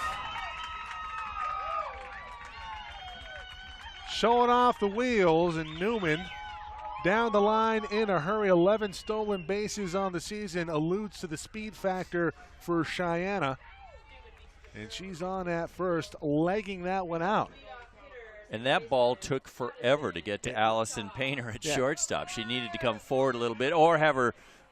showing off the wheels, and Newman down the line in a hurry. 11 stolen bases on the season, alludes to the speed factor for Cheyenne. And she's on at first, legging that one out. And that ball took forever to get to Allison Painter at shortstop. She needed to come forward a little bit or have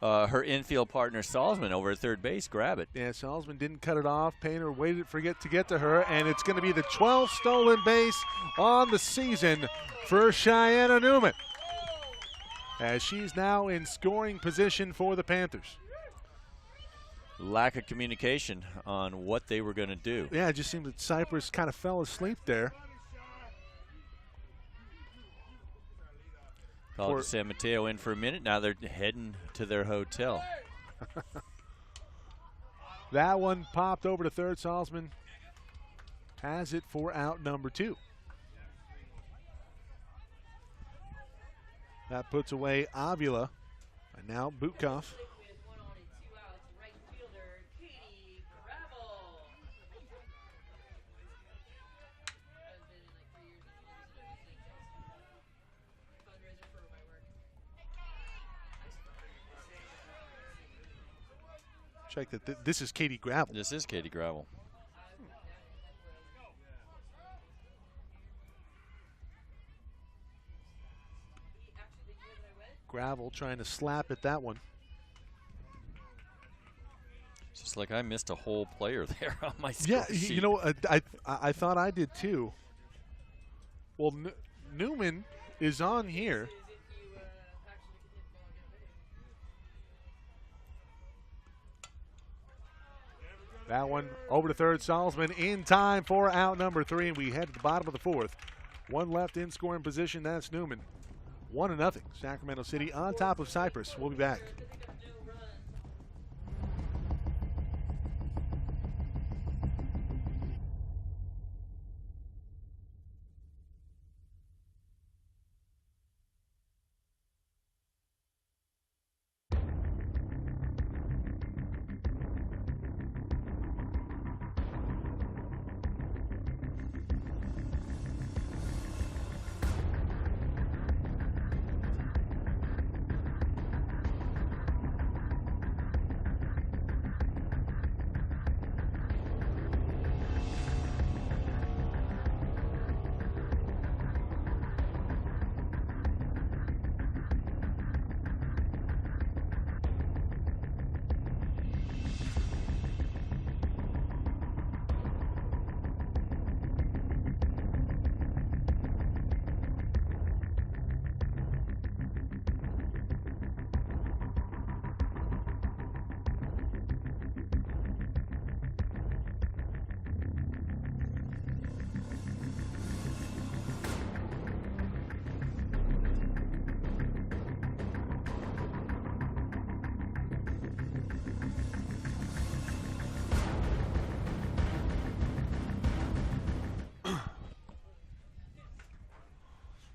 her infield partner Salzman over at third base grab it. Yeah, Salzman didn't cut it off. Painter waited for it to get to her, and it's going to be the 12th stolen base on the season for Cheyenne Newman, as she's now in scoring position for the Panthers. Lack of communication on what they were going to do. Yeah, it just seemed that Cypress kind of fell asleep there. Called San Mateo in for a minute. Now they're heading to their hotel. That one popped over to third. Salzman has it for out number 2. That puts away Avila. And now Butkoff. Check that. This is Katie Gravel. This is Katie Gravel. Gravel trying to slap at that one. It's just like I missed a whole player there on my score Yeah, sheet. you know, I thought I did too. Well, Newman is on here. That one over to third. Salzman in time for out number 3, and we head to the bottom of the 4th. One left in scoring position. That's Newman. 1-0. Sacramento City on top of Cypress. We'll be back.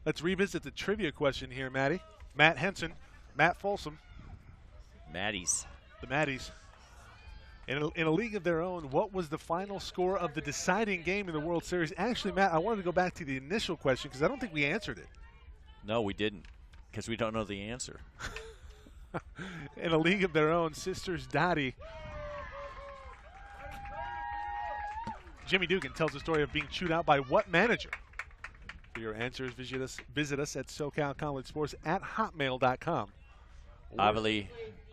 Let's revisit the trivia question here, Maddie. Matt Henson, Matt Folsom. Maddies. The Maddies. In a league of their own, what was the final score of the deciding game in the World Series? Actually, Matt, I wanted to go back to the initial question because I don't think we answered it. No, we didn't, because we don't know the answer. In a league of their own, Sisters Dottie. Jimmy Dugan tells the story of being chewed out by what manager? For your answers, visit us at SoCalCollegeSports at hotmail.com.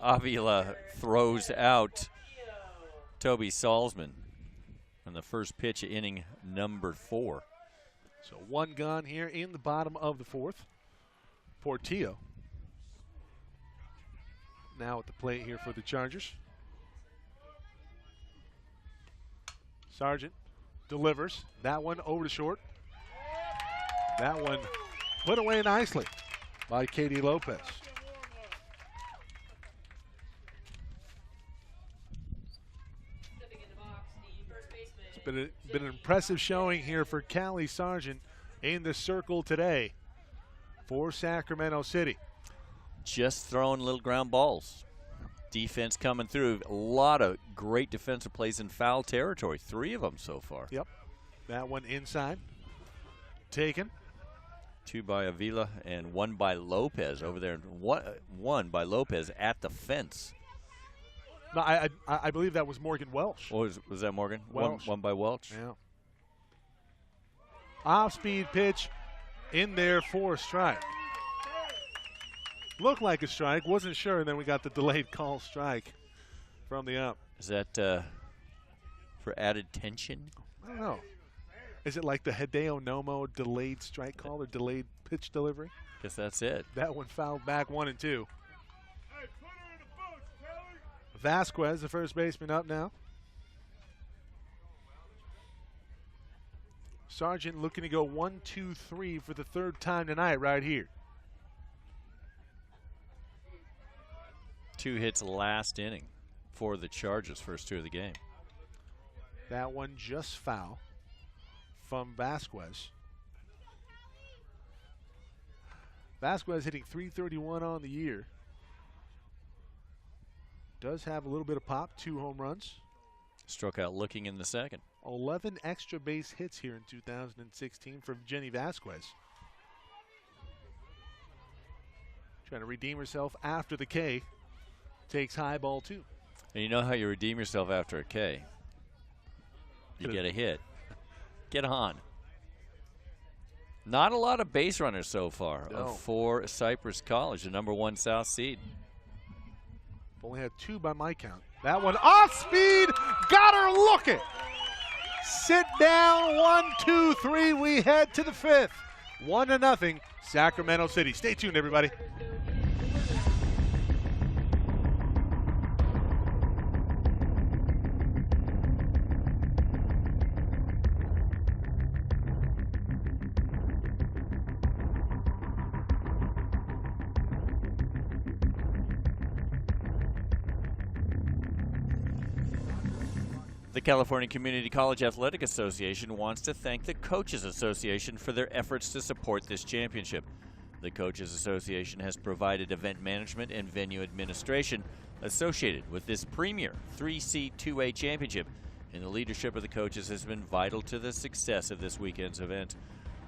Avila throws out Toby Salzman on the first pitch of inning number 4. So one gone here in the bottom of the 4th. Portillo now at the plate here for the Chargers. Sargent delivers. That one over to short. That one put away nicely by Katie Lopez. It's been an impressive showing here for Callie Sargent in the circle today for Sacramento City. Just throwing little ground balls. Defense coming through. A lot of great defensive plays in foul territory. 3 of them so far. Yep. That one inside. Taken. 2 by Avila and 1 by Lopez over there. One by Lopez at the fence. No, I believe that was Morgan Welsh. Oh, was that Morgan? Welch. One by Welch. Yeah. Off-speed pitch in there for a strike. Looked like a strike, wasn't sure, and then we got the delayed call strike from the ump. Is that for added tension? I don't know. Is it like the Hideo Nomo delayed strike call or delayed pitch delivery? Guess that's it. That one fouled back 1-2. Vasquez, the first baseman, up now. Sargent looking to go 1-2-3 for the third time tonight right here. 2 hits last inning for the Chargers, first 2 of the game. That one just foul from Vasquez. Vasquez hitting .331 on the year. Does have a little bit of pop, 2 home runs. Struck out looking in the second. 11 extra base hits here in 2016 from Jenny Vasquez. Trying to redeem herself after the K. Takes high ball 2. And you know how you redeem yourself after a K? You get a hit. Get on. Not a lot of base runners so far for Cypress College, the #1 South seed. Only had 2 by my count. That one off speed, got her looking. Sit down, 1-2-3. We head to the 5th. 1-0, Sacramento City. Stay tuned, everybody. The California Community College Athletic Association wants to thank the Coaches Association for their efforts to support this championship. The Coaches Association has provided event management and venue administration associated with this premier 3C2A championship, and the leadership of the coaches has been vital to the success of this weekend's event.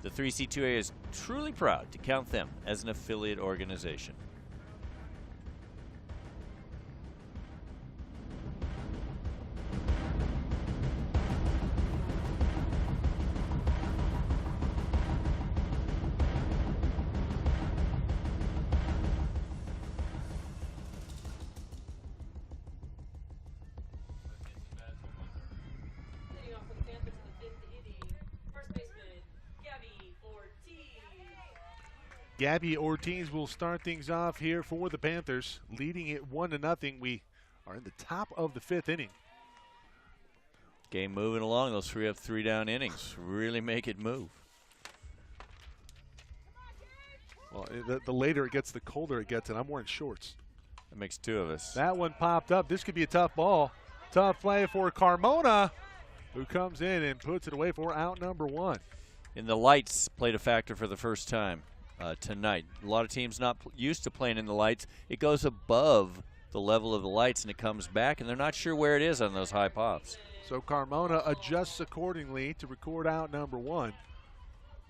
The 3C2A is truly proud to count them as an affiliate organization. Leading off for the Panthers in the 5th inning, first baseman Gabby Ortiz. Gabby Ortiz will start things off here for the Panthers, leading it 1-0. We are in the top of the 5th inning. Game moving along. Those 3 up, 3 down innings really make it move. Well, the later it gets, the colder it gets, and I'm wearing shorts. That makes 2 of us. That one popped up. This could be a tough ball. Tough play for Carmona, who comes in and puts it away for out number 1. And the lights played a factor for the first time tonight. A lot of teams not used to playing in the lights. It goes above the level of the lights, and it comes back, and they're not sure where it is on those high pops. So Carmona adjusts accordingly to record out number 1.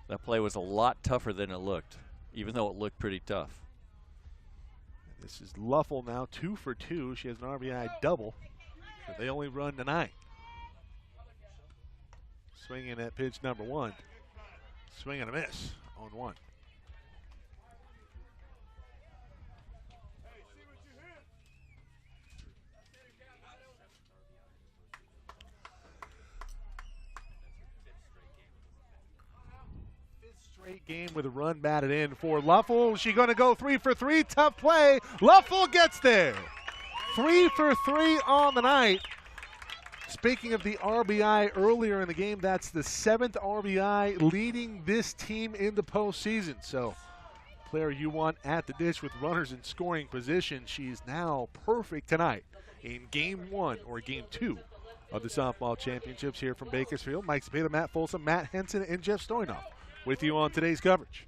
That play was a lot tougher than it looked, even though it looked pretty tough. This is Luffel now, 2 for 2. She has an RBI double, but they only run tonight. Swinging at pitch number 1. Swing and a miss on 1. Straight game with a run batted in for Luffel. She going to go 3 for 3. Tough play. Luffel gets there. 3 for 3 on the night. Speaking of the RBI earlier in the game, that's the 7th RBI leading this team in the postseason. So, player you want at the dish with runners in scoring position. She's now perfect tonight in Game 1 or Game 2 of the softball championships here from Bakersfield. Mike Cepeda, Matt Folsom, Matt Henson, and Jeff Stoynoff with you on today's coverage.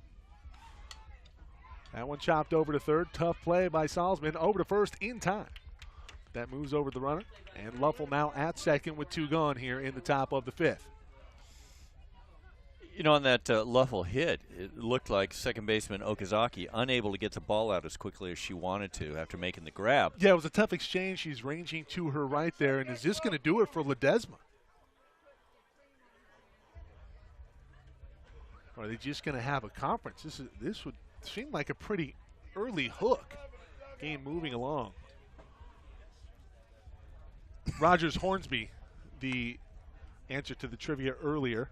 That one chopped over to third. Tough play by Salzman. Over to first in time. That moves over the runner. And Luffel now at second with 2 gone here in the top of the 5th. You know, on that Luffel hit, it looked like second baseman Okazaki unable to get the ball out as quickly as she wanted to after making the grab. Yeah, it was a tough exchange. She's ranging to her right there, and is this going to do it for Ledesma? Or are they just going to have a conference? This would seem like a pretty early hook. Game moving along. Rogers Hornsby, the answer to the trivia earlier.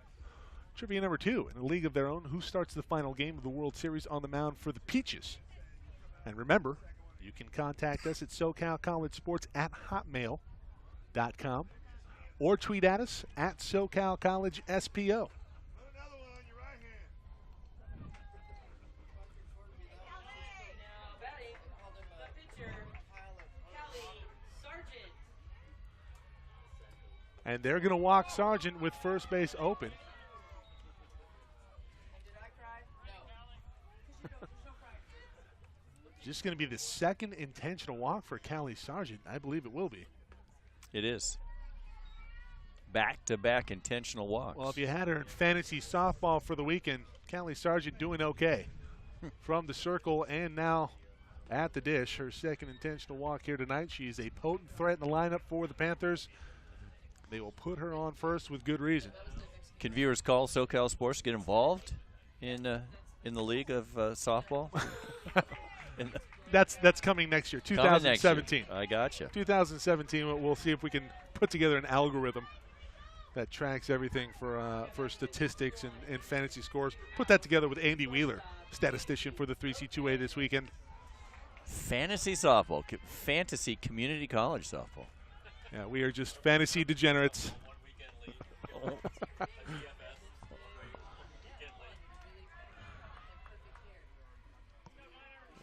Trivia number 2, in a league of their own, who starts the final game of the World Series on the mound for the Peaches? And remember, you can contact us at SoCalCollegeSports@hotmail.com or tweet at us at SoCalCollegeSPO. Now batting, the pitcher, Kelly Sargent. And they're going to walk Sargent with first base open. Just going to be the second intentional walk for Callie Sargent. I believe it will be. It is. Back-to-back intentional walks. Well, if you had her in fantasy softball for the weekend, Callie Sargent doing okay. From the circle and now at the dish. Her second intentional walk here tonight. She is a potent threat in the lineup for the Panthers. They will put her on first with good reason. Can viewers call SoCal Sports to get involved in the league of softball? That's coming next year, 2017. I gotcha. 2017, we'll see if we can put together an algorithm that tracks everything for statistics and fantasy scores. Put that together with Andy Wheeler, statistician for the 3C2A this weekend. Fantasy softball, fantasy community college softball. Yeah, we are just fantasy degenerates.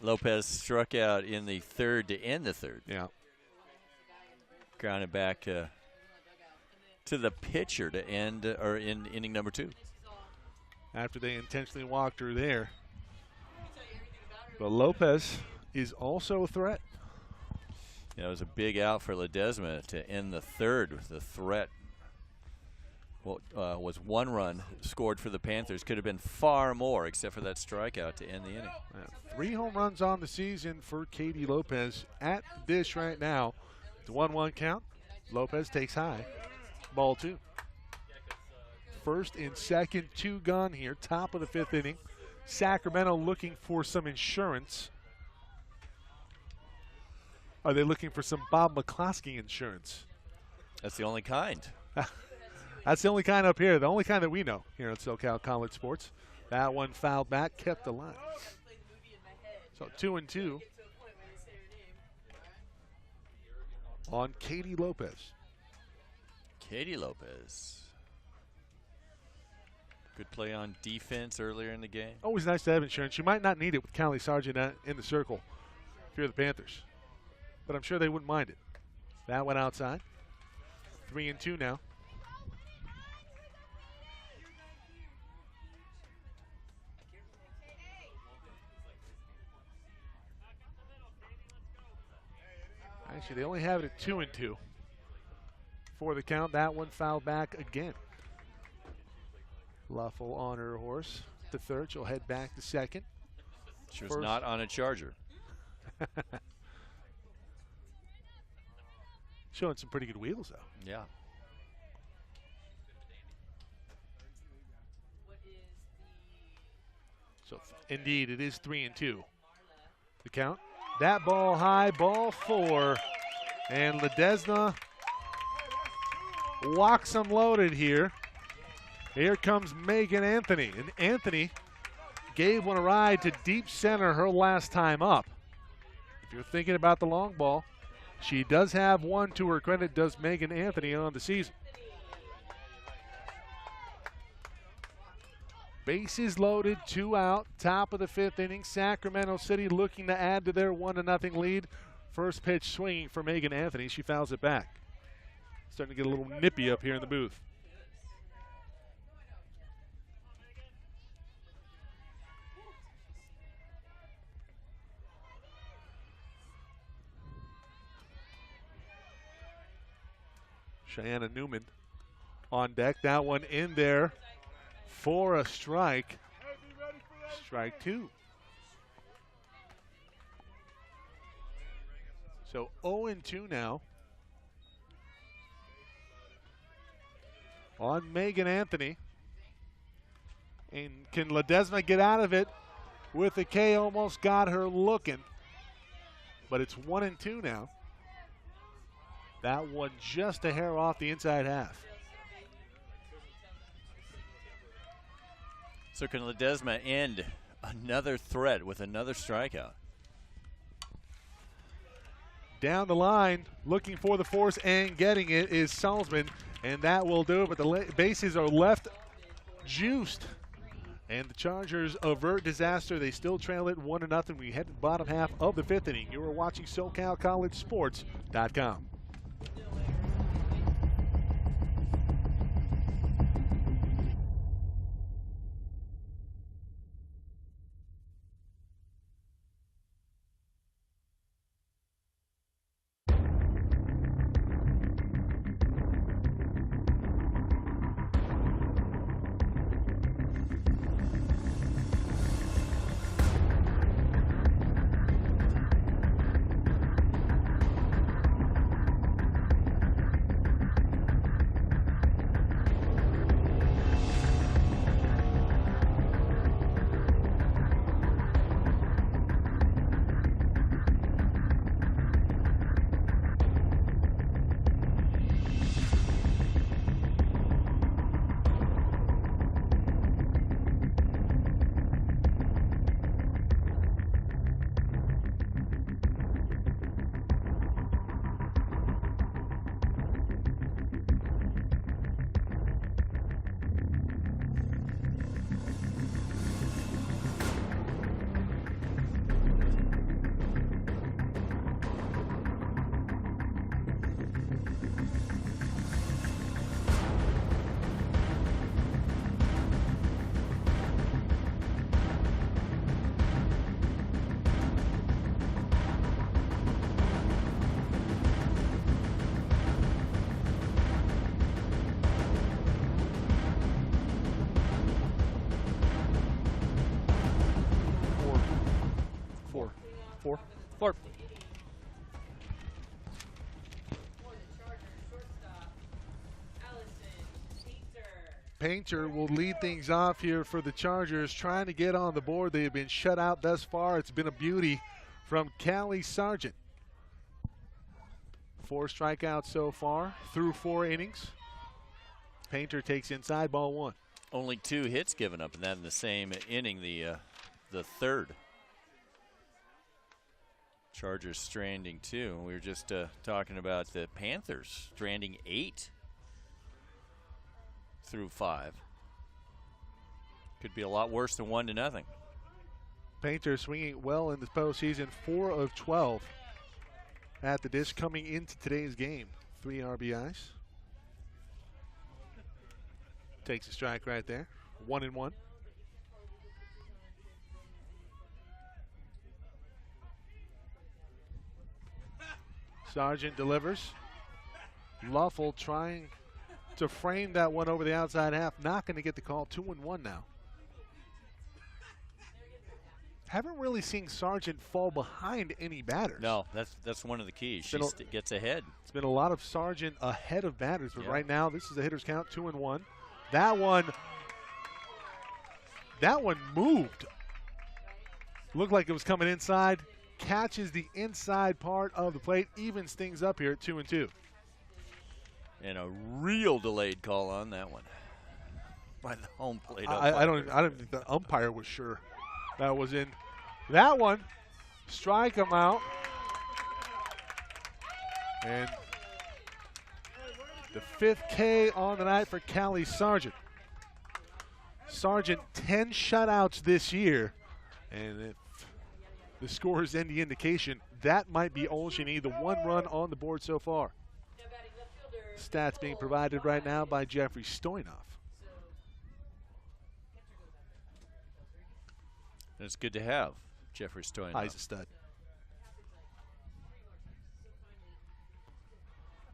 Lopez struck out in the third to end the third. Yeah. Grounded back to the pitcher to end, or in inning number 2. After they intentionally walked her there. But Lopez is also a threat. Yeah, it was a big out for Ledesma to end the third with the threat. What was 1 run scored for the Panthers. Could have been far more except for that strikeout to end the inning. 3 home runs on the season for Katie Lopez at the dish right now. It's a 1-1 count. Lopez takes high. Ball 2. First and second, 2 gone here. Top of the 5th inning. Sacramento looking for some insurance. Are they looking for some Bob McCloskey insurance? That's the only kind. That's the only kind up here, the only kind that we know here at SoCal College Sports. That one fouled back, kept the line. So 2-2 on Katie Lopez. Katie Lopez. Good play on defense earlier in the game. Always nice to have insurance. You might not need it with Callie Sargent in the circle if you're the Panthers. But I'm sure they wouldn't mind it. That went outside. 3-2 now. Actually, they only have it at 2-2 for the count. That one fouled back again. Luffel on her horse to third. She'll head back to second. She was not on a charger. Showing some pretty good wheels, though. Yeah. So, indeed, it is 3-2. The count. That ball high, ball 4. And Ledesma walks unloaded here. Here comes Megan Anthony. And Anthony gave one a ride to deep center her last time up. If you're thinking about the long ball, she does have one to her credit, does Megan Anthony on the season. Bases loaded, 2 out, top of the 5th inning. Sacramento City looking to add to their 1-0 lead. First pitch swinging for Megan Anthony. She fouls it back. Starting to get a little nippy up here in the booth. Cheyenne Newman on deck. That one in there for a strike. Strike two. So 0-2 now on Megan Anthony. And can Ledesma get out of it with a K? Almost got her looking. But it's 1-2 now. That one just a hair off the inside half. So can Ledesma end another threat with another strikeout? Down the line, looking for the force and getting it is Salzman, and that will do it. But the bases are left juiced, and the Chargers avert disaster. They still trail it 1-0. We head to the bottom half of the fifth inning. You are watching SoCalCollegeSports.com. Four. Painter will lead things off here for the Chargers, trying to get on the board. They have been shut out thus far. It's been a beauty from Callie Sargent. 4 strikeouts so far through 4 innings. Painter takes inside, ball 1. Only 2 hits given up, and that in the same inning, the third. Chargers stranding 2. We were just talking about the Panthers stranding 8 through 5. Could be a lot worse than 1-0. Painter swinging well in the postseason, 4 of 12 at the dish coming into today's game. 3 RBIs. Takes a strike right there. 1-1. Sargent delivers. Luffel trying to frame that one over the outside half. Not going to get the call. 2-1 now. Haven't really seen Sargent fall behind any batters. No, that's one of the keys. She gets ahead. It's been a lot of Sargent ahead of batters, but right now this is a hitter's count, 2-1. That one moved. Looked like it was coming inside. Catches the inside part of the plate, evens things up here at 2-2. And a real delayed call on that one by the home plate. I don't think the umpire was sure that was in. That one, strike him out. And the 5th K on the night for Callie Sargent. Sargent 10 shutouts this year, and if the score is any indication, that might be all she needs. The 1 run on the board so far. Stats being provided right now by Jeffrey Stoynoff. And it's good to have Jeffrey Stoynoff. He's a stud.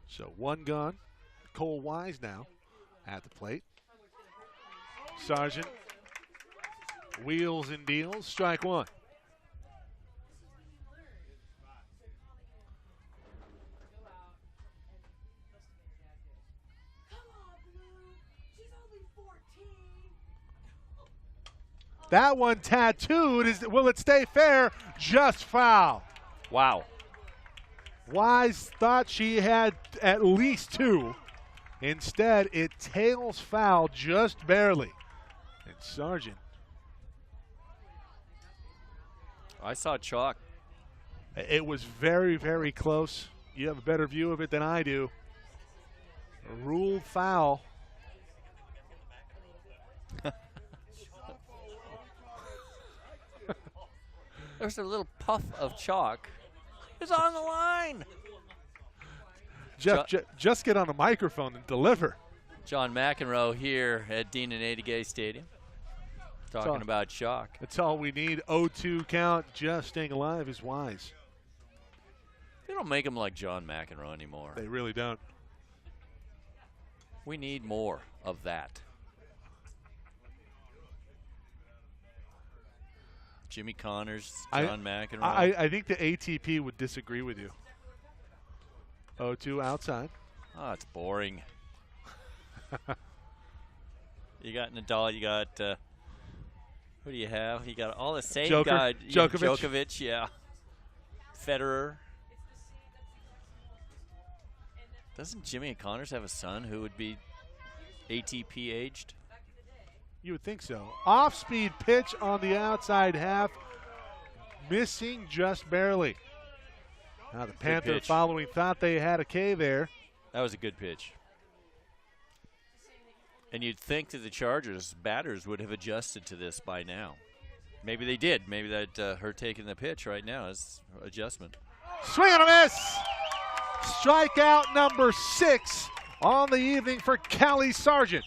So 1 gone. Cole Wise now at the plate. Sargent wheels and deals. Strike one. That one tattooed. Will it stay fair? Just foul. Wow. Wise thought she had at least two. Instead, it tails foul just barely. And Sargent. I saw chalk. It was very, very close. You have a better view of it than I do. A ruled foul. There's a little puff of chalk. It's on the line. Jeff, just get on a microphone and deliver. John McEnroe here at Dean and Ada Gay Stadium talking about chalk. That's all we need. 0-2 count. Just staying alive is Wise. They don't make them like John McEnroe anymore. They really don't. We need more of that. Jimmy Connors, John McEnroe. I think the ATP would disagree with you. 0-2 outside. Oh, it's boring. You got Nadal, you got, who do you have? You got all the same guys. Djokovic, yeah. Federer. Doesn't Jimmy Connors have a son who would be ATP aged? You would think so. Off-speed pitch on the outside half. Missing just barely. Now the Panther following thought they had a K there. That was a good pitch. And you'd think that the Chargers batters would have adjusted to this by now. Maybe they did. Maybe that her taking the pitch right now is adjustment. Swing and a miss. Strikeout number 6 on the evening for Callie Sargent.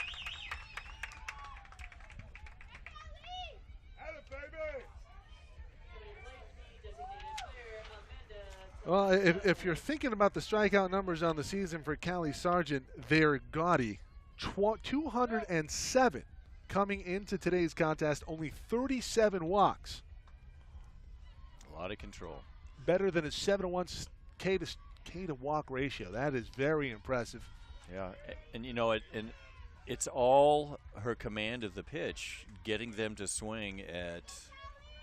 Well, if you're thinking about the strikeout numbers on the season for Callie Sargent, they're gaudy. 207 coming into today's contest, only 37 walks. A lot of control. Better than a 7-to-1 K to walk ratio. That is very impressive. Yeah, and you know, it's all her command of the pitch, getting them to swing at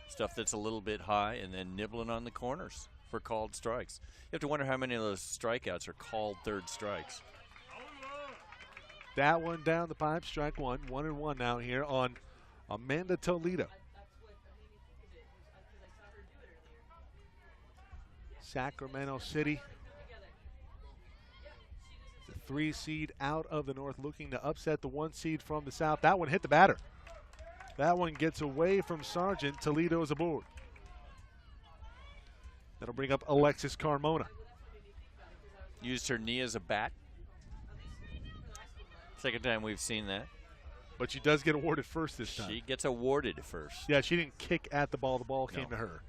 stuff that's a little bit high and then nibbling on the corners for called strikes. You have to wonder how many of those strikeouts are called third strikes. That one down the pipe, strike one. 1-1 now here on Amanda Toledo. Sacramento City, the 3 seed out of the north, looking to upset the 1 seed from the south. That one hit the batter. That one gets away from Sargent. Toledo is aboard. That'll bring up Alexis Carmona. Used her knee as a bat. Second time we've seen that. But she does get awarded first this time. She gets awarded first. Yeah, she didn't kick at the ball. The ball came to her.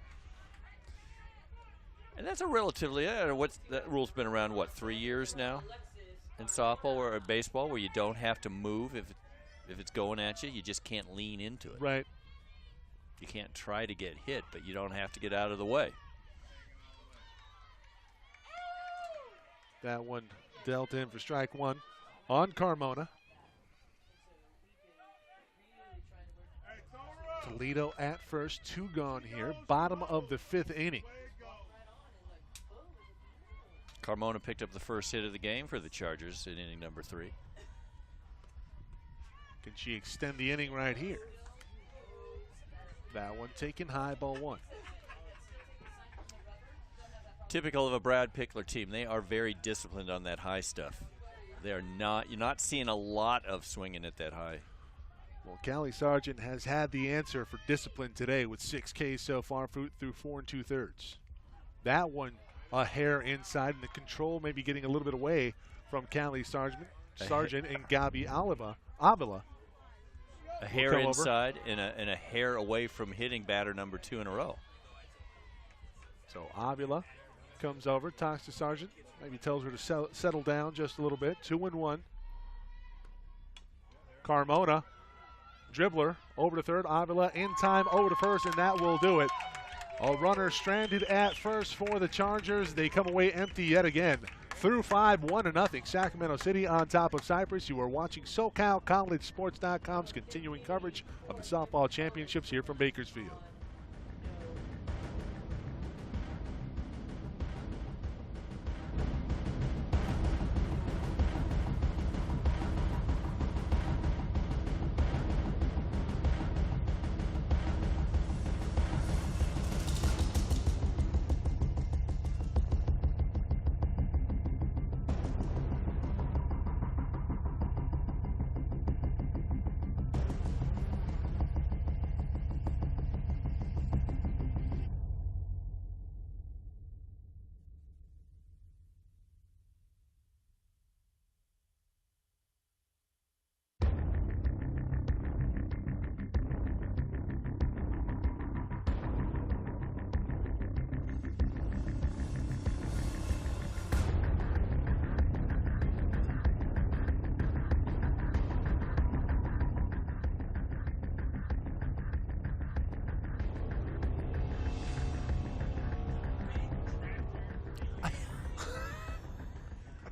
And that's a relatively, that rule's been around, 3 years now in softball or baseball, where you don't have to move if it's going at you. You just can't lean into it. Right. You can't try to get hit, but you don't have to get out of the way. That one dealt in for strike one on Carmona. Toledo at first, 2 gone here. Bottom of the 5th inning. Carmona picked up the first hit of the game for the Chargers in inning number 3. Can she extend the inning right here? That one taken high, ball 1. Typical of a Brad Pickler team. They are very disciplined on that high stuff. They are not. You're not seeing a lot of swinging at that high. Well, Callie Sargent has had the answer for discipline today with 6 Ks so far through 4 2/3. That one a hair inside, and the control maybe getting a little bit away from Callie Sargent and Gabi Avila. A hair inside and a hair away from hitting batter number 2 in a row. So Avila comes over, talks to Sargent, maybe tells her to settle down just a little bit. 2-1. Carmona Dribbler over to third. Avila in time over to first, and that will do it. A runner stranded at first for the Chargers. They come away empty yet again. Through 5, 1-0. Sacramento City on top of Cypress. You are watching SoCalCollegeSports.com's continuing coverage of the softball championships here from Bakersfield.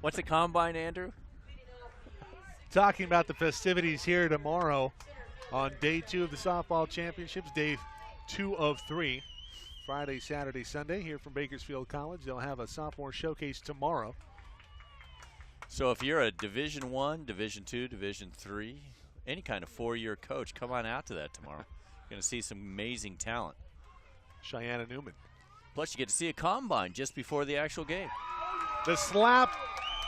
What's the combine, Andrew? Talking about the festivities here tomorrow on day 2 of the softball championships, day 2 of 3. Friday, Saturday, Sunday here from Bakersfield College. They'll have a sophomore showcase tomorrow. So if you're a Division I, Division II, Division III, any kind of 4-year coach, come on out to that tomorrow. You're going to see some amazing talent. Cheyenne Newman. Plus, you get to see a combine just before the actual game. The slap,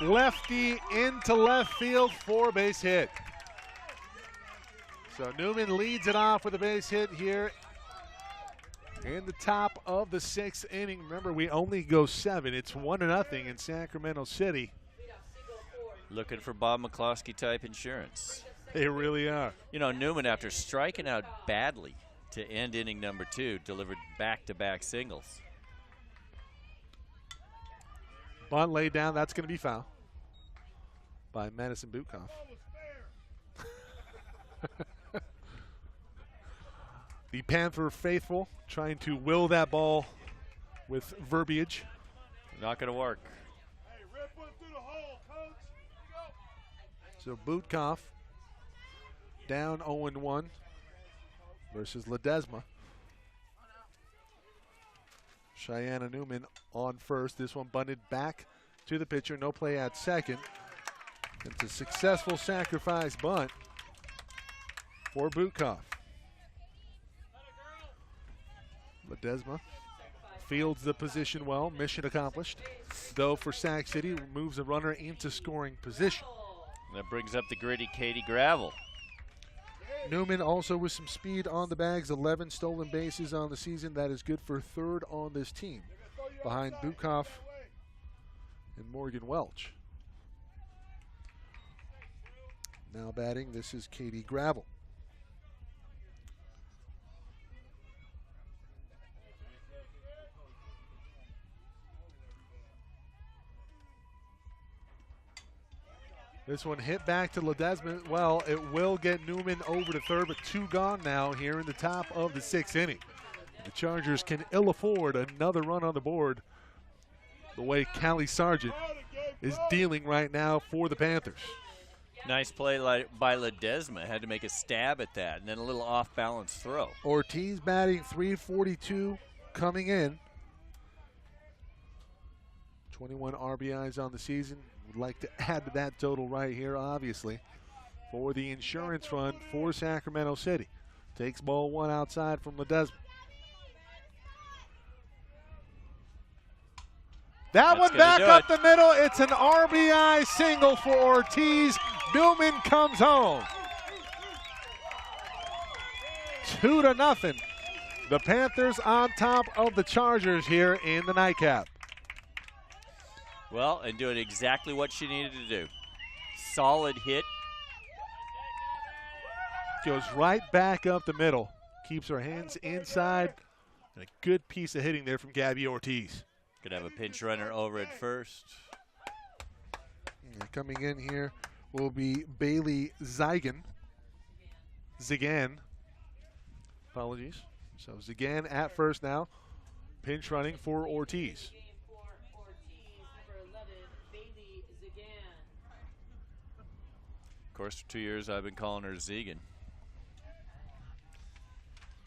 lefty into left field, 4-base hit. So Newman leads it off with a base hit here in the top of the 6th inning. Remember, we only go 7. It's 1-0 in Sacramento City. Looking for Bob McCloskey type insurance. They really are. You know, Newman, after striking out badly to end inning number 2, delivered back-to-back singles. Bunt laid down. That's going to be foul by Madison Butkoff. The Panther faithful trying to will that ball with verbiage. Not going to work. So Butkoff down 0-1 versus Ledesma. Cheyenne Newman on first. This one bunted back to the pitcher. No play at second. It's a successful sacrifice bunt for Butkoff. Ledesma fields the position well. Mission accomplished. Though for Sac City, moves a runner into scoring position. That brings up the gritty Katie Gravel. Newman also with some speed on the bags, 11 stolen bases on the season. That is good for 3rd on this team, behind Butkoff and Morgan Welch. Now batting, this is Katie Gravel. This one hit back to Ledesma. Well, it will get Newman over to 3rd, but 2 gone now here in the top of the 6th inning. The Chargers can ill afford another run on the board the way Callie Sargent is dealing right now for the Panthers. Nice play by Ledesma. Had to make a stab at that, and then a little off-balance throw. Ortiz batting .342 coming in. 21 RBIs on the season. Would like to add to that total right here, obviously, for the insurance fund for Sacramento City. Takes ball 1 outside from Ledesma. That one back up the middle. It's an RBI single for Ortiz. Newman comes home. 2-0. The Panthers on top of the Chargers here in the nightcap. Well, and doing exactly what she needed to do. Solid hit. Goes right back up the middle. Keeps her hands inside. And a good piece of hitting there from Gabby Ortiz. Could have a pinch runner over at first. And coming in here will be Bailey Zeigen. Zigan. Apologies. So Zigan at first now. Pinch running for Ortiz. Game for Ortiz, number 11, Bailey Zagan. Of course, for 2 years I've been calling her Zegan.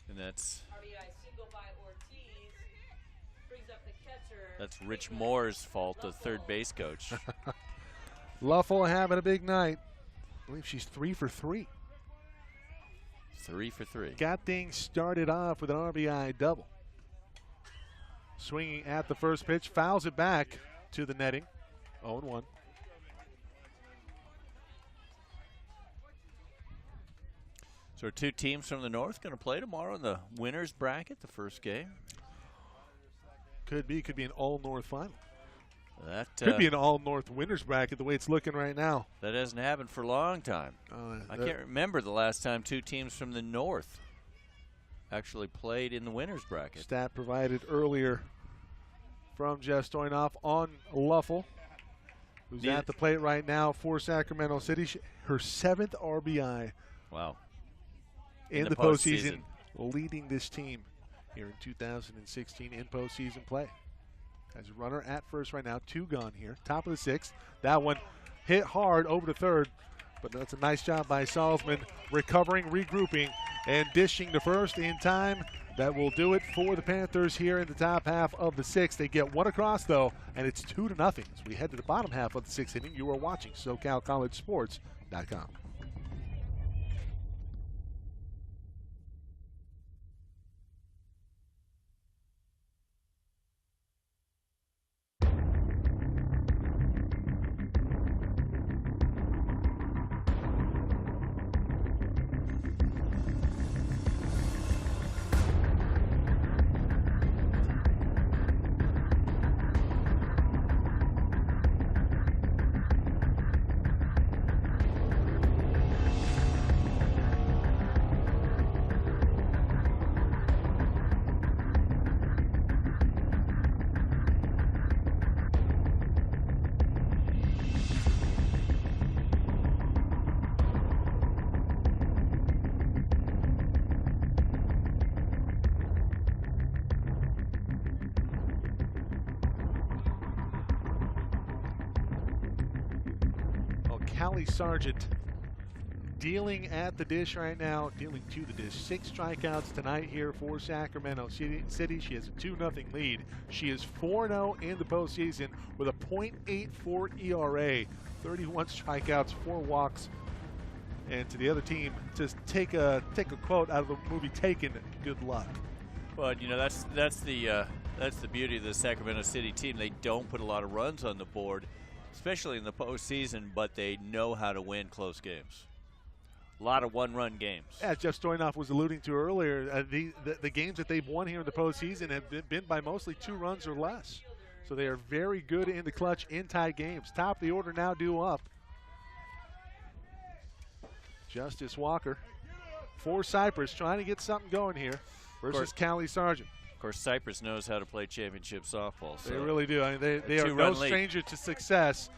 And that's RBI single by Ortiz. Brings up the catcher. That's Rich Moore's fault, the third base coach. Luffle having a big night. I believe she's 3 for 3. 3 for 3. Got things started off with an RBI double. Swinging at the first pitch, fouls it back to the netting. 0-1. So are 2 teams from the north going to play tomorrow in the winners bracket, the first game? Could be an all-north final. That Could be an all-north winners bracket the way it's looking right now. That hasn't happened for a long time. I can't remember the last time 2 teams from the north actually played in the winners bracket. Stat provided earlier from Jeff Stoynoff on Luffle, who's at the plate right now for Sacramento City. Her 7th RBI. Wow. In the postseason, leading this team here in 2016 in postseason play. As a runner at first right now, 2 gone here. Top of the 6th. That one hit hard over to third, but that's a nice job by Salzman, recovering, regrouping, and dishing to first in time. That will do it for the Panthers here in the top half of the 6th. They get 1 across, though, and it's 2-0 as we head to the bottom half of the 6th inning. You are watching SoCalCollegeSports.com. Callie Sargent dealing at the dish right now, dealing to the dish. 6 strikeouts tonight here for Sacramento City. She has a 2-0 lead. She is 4-0 in the postseason with a .84 ERA, 31 strikeouts, 4 walks. And to the other team, just take a quote out of the movie Taken. Good luck. Well, you know, that's the beauty of the Sacramento City team. They don't put a lot of runs on the board, especially in the postseason, but they know how to win close games. A lot of one-run games. As Jeff Stoynoff was alluding to earlier, the games that they've won here in the postseason have been by mostly 2 runs or less. So they are very good in the clutch in tight games. Top of the order now due up. Justice Walker for Cypress, trying to get something going here versus Callie Sargent. Of course, Cypress knows how to play championship softball. So they really do. I mean, they are no stranger to success,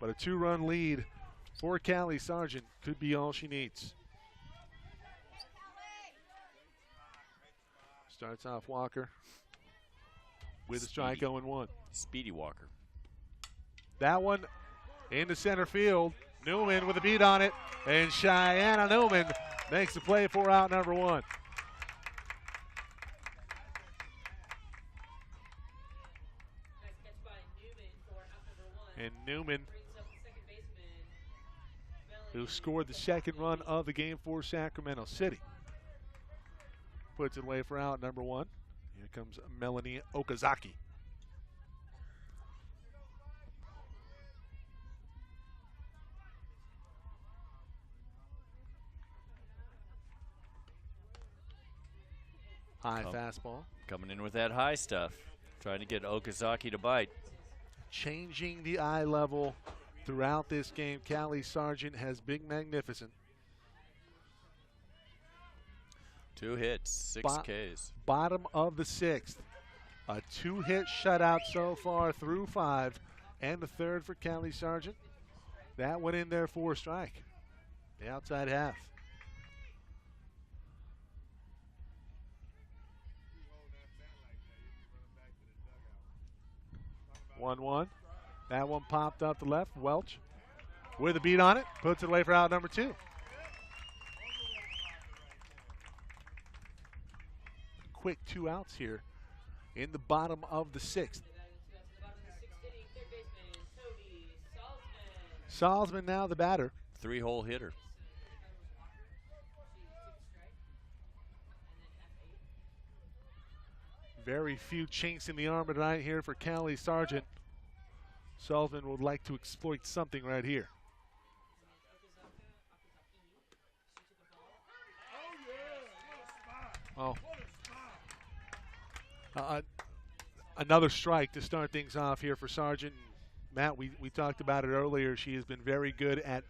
but a 2-run lead for Callie Sargent could be all she needs. Starts off Walker with a strike 0-1. Speedy Walker. That one into center field. Newman with a beat on it, and Cheyenne Newman makes the play for out number 1. And Newman, who scored the 2nd run of the game for Sacramento City, puts it away for out number 1. Here comes Melanie Okazaki. High fastball. Coming in with that high stuff. Trying to get Okazaki to bite. Changing the eye level throughout this game. Callie Sargent has been magnificent. 2 hits, 6 Ks. Bottom of the 6th. A 2-hit shutout so far through 5. And the 3rd for Callie Sargent. That went in there for a strike. The outside half. 1-1. That one popped up the left. Welch with a beat on it. Puts it away for out number 2. Quick 2 outs here in the bottom of the 6th. Salzman now the batter. 3-hole hitter. Very few chinks in the armor tonight here for Callie Sargent. Salzman would like to exploit something right here. Oh. Another strike to start things off here for Sargent. Matt, we talked about it earlier. She has been very good at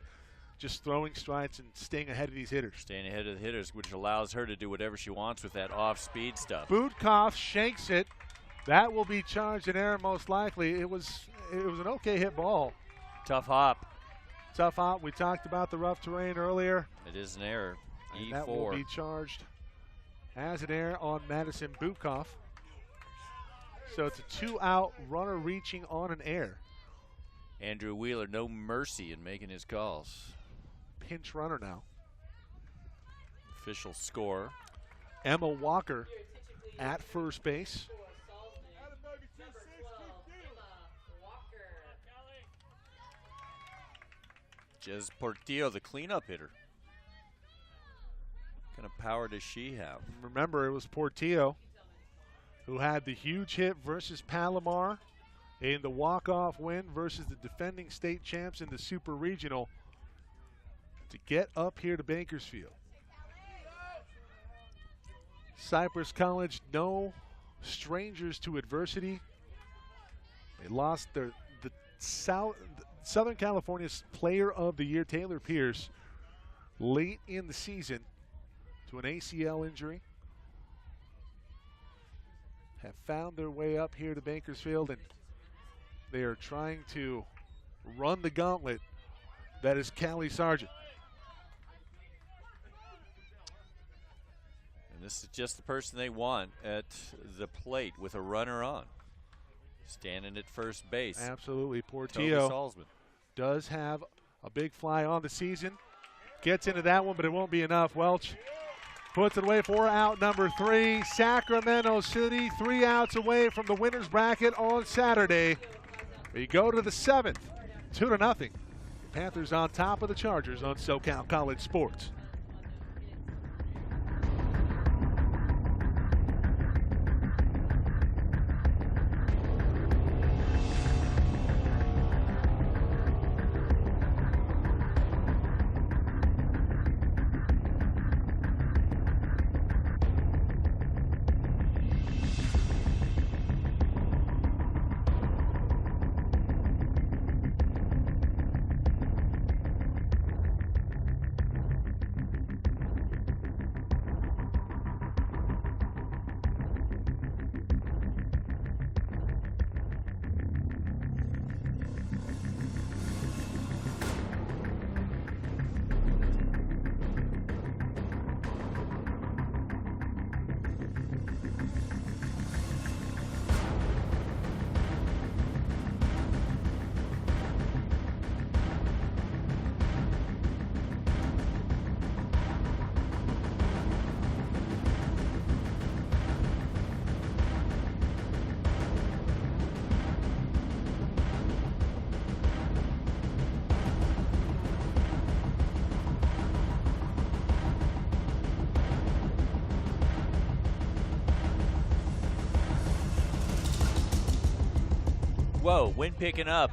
just throwing strikes and staying ahead of these hitters. Staying ahead of the hitters, which allows her to do whatever she wants with that off-speed stuff. Budkoff shanks it. That will be charged in error most likely. It was an okay hit ball. Tough hop. Tough hop. We talked about the rough terrain earlier. It is an error. And E4. that will be charged as an error on Madison Budkoff. So it's a 2-out runner reaching on an error. Andrew Wheeler, no mercy in making his calls. Pinch runner now. Official score. Emma Walker at first base. Jez Portillo, the cleanup hitter. What kind of power does she have? Remember, it was Portillo who had the huge hit versus Palomar in the walk-off win versus the defending state champs in the Super Regional to get up here to Bakersfield. Cypress College, no strangers to adversity. They lost the Southern California's Player of the Year, Taylor Pierce, late in the season to an ACL injury. Have found their way up here to Bakersfield, and they are trying to run the gauntlet that is Callie Sargent. And this is just the person they want at the plate with a runner on. Standing at first base. Absolutely. Toby Portillo Salzman does have a big fly on the season. Gets into that one, but it won't be enough. Welch puts it away for out number 3. Sacramento City 3 outs away from the winner's bracket on Saturday. We go to the 7th, 2-0. Panthers on top of the Chargers on SoCal College Sports. Whoa, wind picking up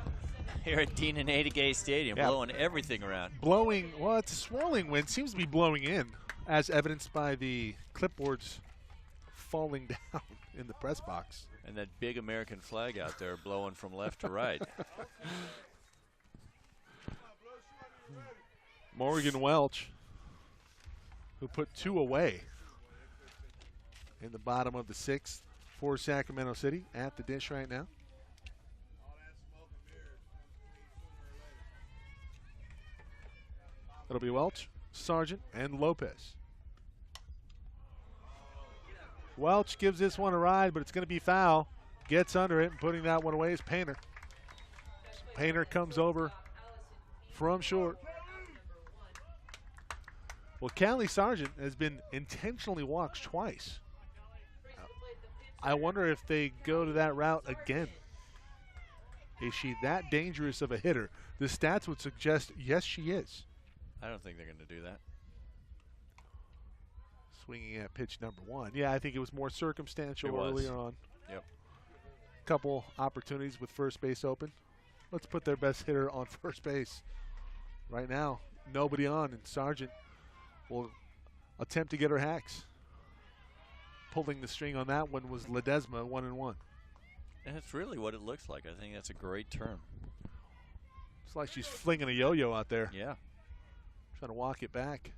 here at Dean and Ada Gay Stadium, Yeah. blowing everything around. Blowing, well, it's a swirling wind. Seems to be blowing in, as evidenced by the clipboards falling down in the press box. And that big American flag out there blowing from left to right. Morgan Welch, who put 2 away in the bottom of the 6th for Sacramento City, at the dish right now. It'll be Welch, Sargent, and Lopez. Welch gives this one a ride, but it's going to be foul. Gets under it, and putting that one away is Painter. Painter comes over from short. Well, Callie Sargent has been intentionally walked twice. I wonder if they go to that route again. Is she that dangerous of a hitter? The stats would suggest yes, she is. I don't think they're going to do that. Swinging at pitch number 1. Yeah, I think it was more circumstantial earlier on. Yep. Couple opportunities with first base open. Let's put their best hitter on first base. Right now, nobody on, and Sargent will attempt to get her hacks. Pulling the string on that one was Ledesma, 1-1. And it's really what it looks like. I think that's a great term. It's like she's flinging a yo-yo out there. Yeah. Trying to walk it back.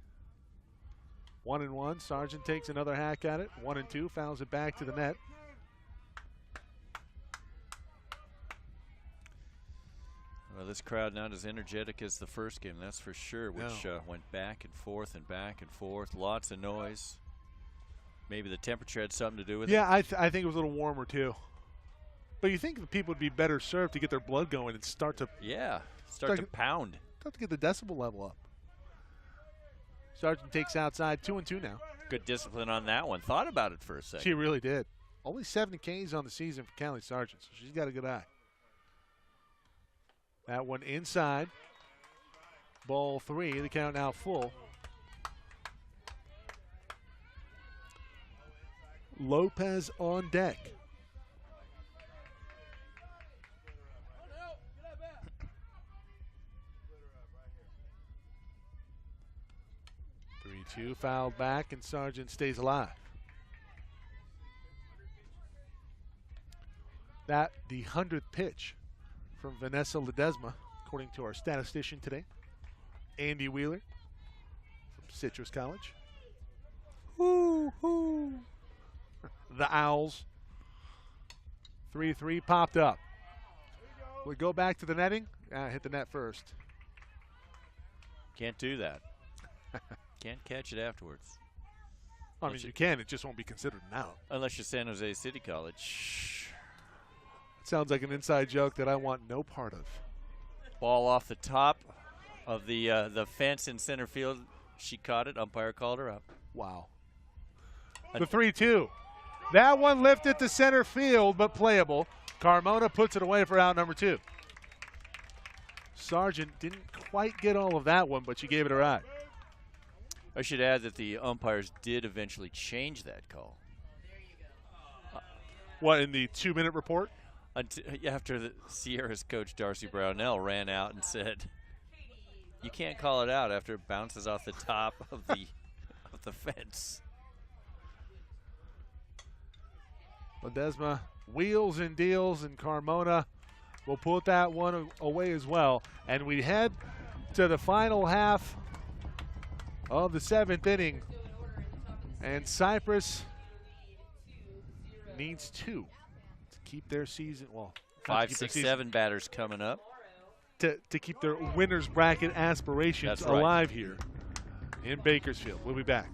1-1. Sargent takes another hack at it. 1-2. Fouls it back to the net. Well, this crowd not as energetic as the first game, that's for sure, which went back and forth and back and forth. Lots of noise. Maybe the temperature had something to do with it. Yeah, I think it was a little warmer too. But you think the people would be better served to get their blood going and start to start to pound. Start to get the decibel level up. Sargent takes outside, 2-2 now. Good discipline on that one. Thought about it for a second. She really did. Only 7 Ks on the season for Callie Sargent, so she's got a good eye. That one inside. Ball 3, the count now full. Lopez on deck. Two fouled back, and Sargent stays alive. That the 100th pitch from Vanessa Ledesma, according to our statistician today, Andy Wheeler from Citrus College. Woo-hoo. The Owls. 3-3 popped up. We go back to the netting. Hit the net first. Can't do that. Can't catch it afterwards. I mean, you can. It just won't be considered an out. Unless you're San Jose City College. Sounds like an inside joke that I want no part of. Ball off the top of the fence in center field. She caught it. Umpire called her up. Wow. The 3-2. That one lifted to center field, but playable. Carmona puts it away for out number 2. Sargent didn't quite get all of that one, but she gave it a ride. I should add that the umpires did eventually change that call. What, in the 2-minute report? After the Sierra's coach, Darcy Brownell, ran out and said, you can't call it out after it bounces off the top of the fence. Ledesma wheels and deals, and Carmona will put that one away as well. And we head to the final half of the 7th inning. And Cypress needs 2 to keep their season, 5, 6, 7 batters coming up. To keep their winner's bracket aspirations alive here in Bakersfield. We'll be back.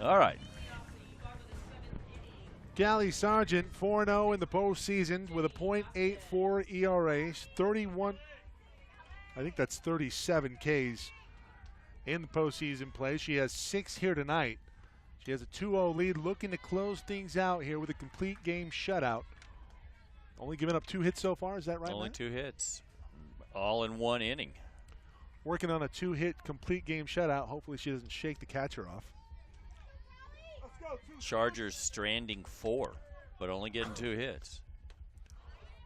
All right. Callie Sargent, 4-0 in the postseason with a .84 ERA, 31, I think that's 37 Ks in the postseason play. She has 6 here tonight. She has a 2-0 lead, looking to close things out here with a complete game shutout. Only giving up 2 hits so far, is that right? Only Matt? 2 hits, all in 1 inning. working on a 2-hit complete game shutout. Hopefully she doesn't shake the catcher off. Chargers stranding 4, but only getting 2 hits.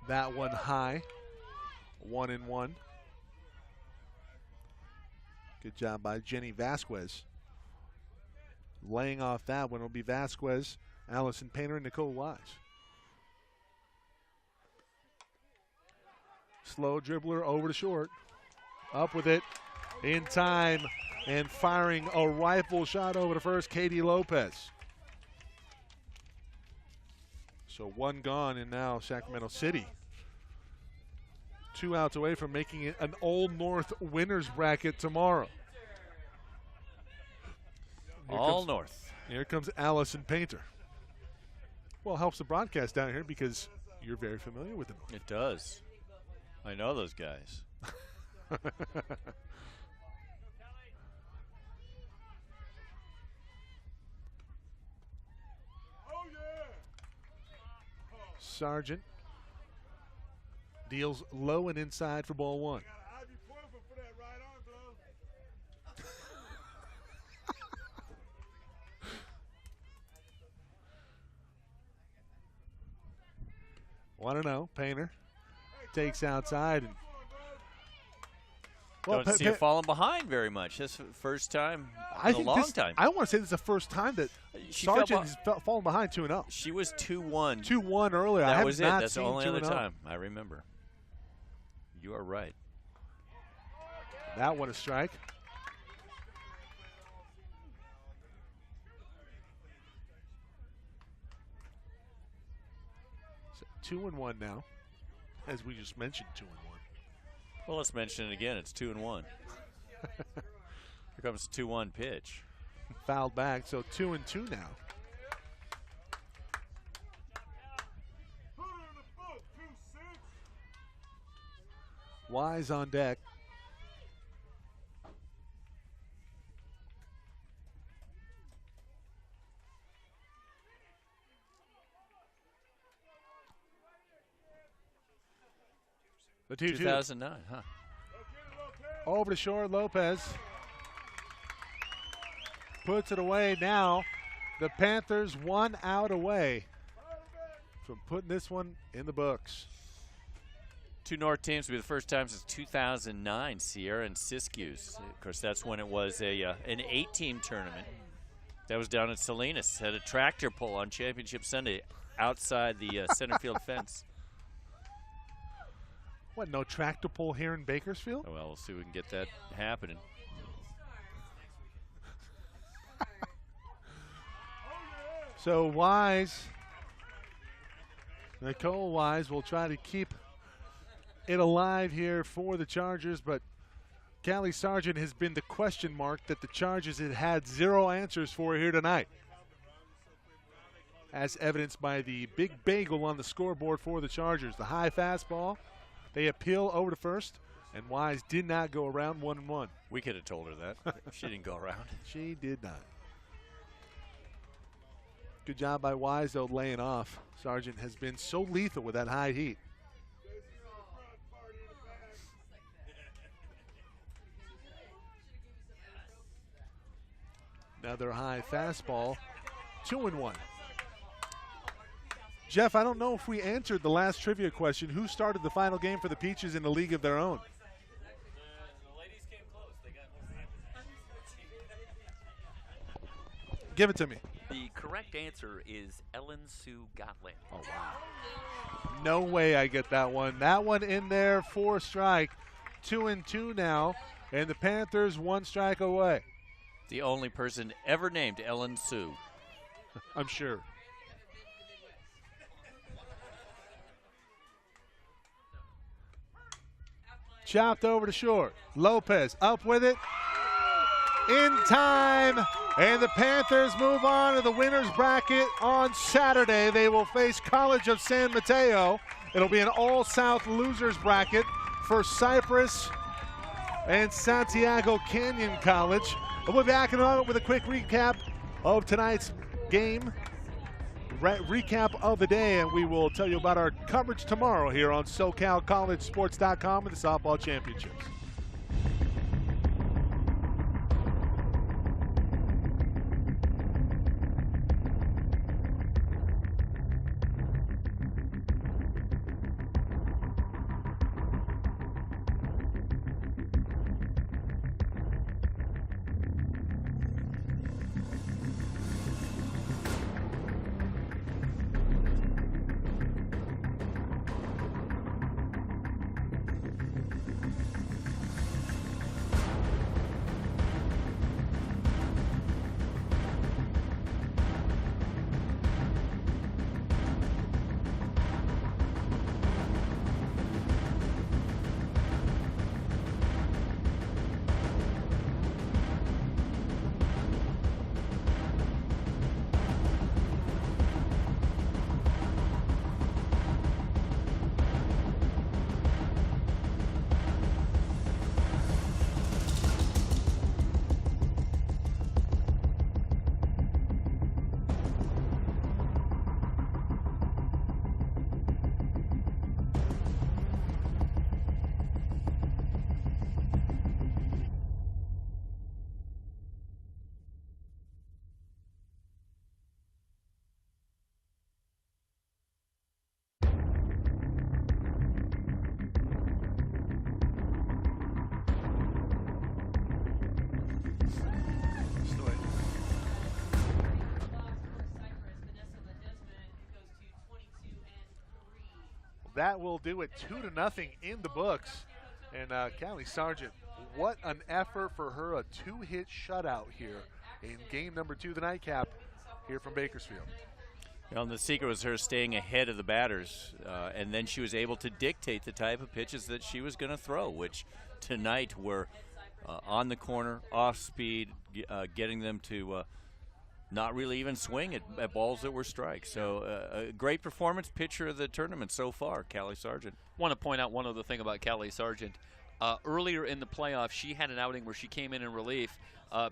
That one high. 1-1. Good job by Jenny Vasquez. Laying off that one will be Vasquez, Allison Painter, and Nicole Wise. Slow dribbler over to short. Up with it in time and firing a rifle shot over to first, Katie Lopez. So 1 gone in now Sacramento City. 2 outs away from making it an Old North winners bracket tomorrow. North. Here comes Allison Painter. Well, helps the broadcast down here because you're very familiar with the North. It does. I know those guys. Sargent deals low and inside for ball 1. Want to know? Painter takes outside. And Don't see her falling behind very much. That's the first time in a long time. I want to say this is the first time that Sargent has fallen behind 2-0. She was 2-1. 2-1 earlier. That I was it. not That's the seen only other 2-0. time I remember. You are right. That one a strike. So 2-1 now, as we just mentioned. 2-1. Well, let's mention it again. It's 2-1. Here comes the 2-1 pitch. Fouled back, so 2-2 now. Wise on deck. The 2-2. 2009, huh? Over to short, Lopez puts it away. Now the Panthers 1 out away from putting this one in the books. 2 North teams will be the first time since 2009, Sierra and Siskiyous. Of course, that's when it was an 8-team tournament. That was down in Salinas. Had a tractor pull on Championship Sunday outside the center field fence. What, no tractor pull here in Bakersfield? Oh, well, we'll see if we can get that happening. So Wise, Nicole Wise will try to keep it alive here for the Chargers, but Callie Sargent has been the question mark that the Chargers had had 0 answers for here tonight, as evidenced by the big bagel on the scoreboard for the Chargers. The high fastball. They appeal over to first, and Wise did not go around 1-1. We could have told her that. She didn't go around. She did not. Good job by Wise, though, laying off. Sargent has been so lethal with that high heat. Another high fastball. 2-1. Jeff, I don't know if we answered the last trivia question. Who started the final game for the Peaches in a league of their own? The ladies came close. They got Give it to me. The correct answer is Ellen Sue Gotland. Oh, wow. No way I get that one. That one in there for a strike. 2-2 now, and the Panthers 1 strike away. The only person ever named Ellen Sue. I'm sure. Chopped over to short. Lopez up with it. In time. And the Panthers move on to the winner's bracket on Saturday. They will face College of San Mateo. It'll be an all-South losers bracket for Cypress and Santiago Canyon College. We'll be back in a moment with a quick recap of tonight's game. Recap of the day, and we will tell you about our coverage tomorrow here on SoCalCollegeSports.com and the softball championships. that will do it. 2-0 in the books. And Callie Sargent, what an effort for her. A 2-hit shutout here in game number 2, the nightcap here from Bakersfield. Well, the secret was her staying ahead of the batters, and then she was able to dictate the type of pitches that she was going to throw, which tonight were on the corner, off speed, getting them to not really even swing at balls that were strikes. So a great performance, pitcher of the tournament so far, Callie Sargent. Want to point out one other thing about Callie Sargent. Earlier in the playoffs, she had an outing where she came in relief,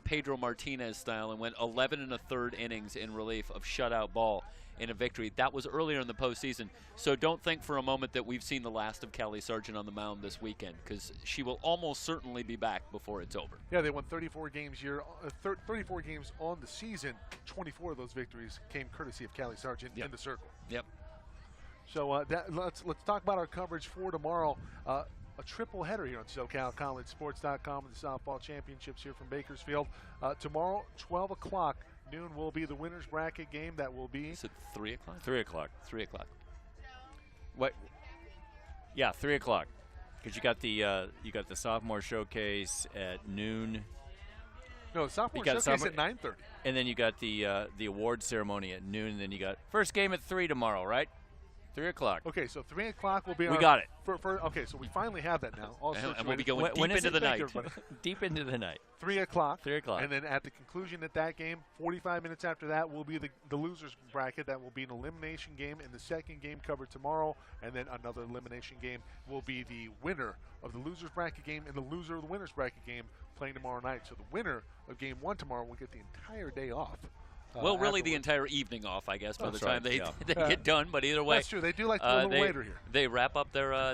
Pedro Martinez style, and went 11 1/3 innings in relief of shutout ball in a victory. That was earlier in the postseason. So don't think for a moment that we've seen the last of Callie Sargent on the mound this weekend, because she will almost certainly be back before it's over. Yeah, they won 34 games 34 games on the season. 24 of those victories came courtesy of Callie Sargent in the circle. Yep. So let's talk about our coverage for tomorrow. A triple header here on SoCalCollegeSports.com and the softball championships here from Bakersfield. Tomorrow, 12 o'clock, noon will be the winner's bracket game. That will be. Is it 3 o'clock? 3 o'clock. 3 o'clock. What? Yeah, 3 o'clock. Because you got the sophomore showcase at noon. No, the sophomore showcase at 9:30. And then you got the award ceremony at noon. And then you got first game at 3 tomorrow, right? 3 o'clock. Okay, so 3 o'clock will be. We got it. Okay, so we finally have that now. And we'll be going deep into the night. Deep into the night. 3 o'clock. 3 o'clock. And then at the conclusion of that game, 45 minutes after that will be the loser's bracket. That will be an elimination game, and the second game covered tomorrow. And then another elimination game will be the winner of the loser's bracket game and the loser of the winner's bracket game playing tomorrow night. So the winner of game 1 tomorrow will get the entire day off. Well, really the entire evening off, I guess, by the time they get done. But either way, that's true. They do like to go a little later here. They wrap up their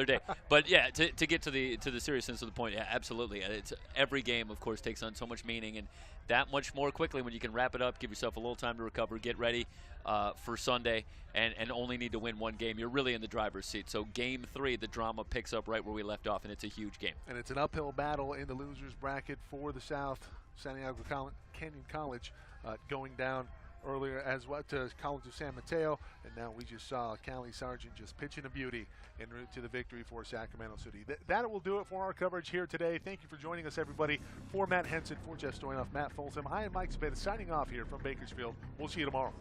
day. But yeah, to get to the seriousness of the point, yeah, absolutely. It's every game, of course, takes on so much meaning, and that much more quickly when you can wrap it up, give yourself a little time to recover, get ready for Sunday, and only need to win one game. You're really in the driver's seat. So game 3, the drama picks up right where we left off, and it's a huge game. And it's an uphill battle in the losers bracket for the South. Santiago Canyon College going down earlier as well to College of San Mateo, and now we just saw Callie Sargent just pitching a beauty en route to the victory for Sacramento City. That will do it for our coverage here today. Thank you for joining us, everybody. For Matt Henson, for Jeff Stoynoff, Matt Folsom, I am Mike Zapata signing off here from Bakersfield. We'll see you tomorrow.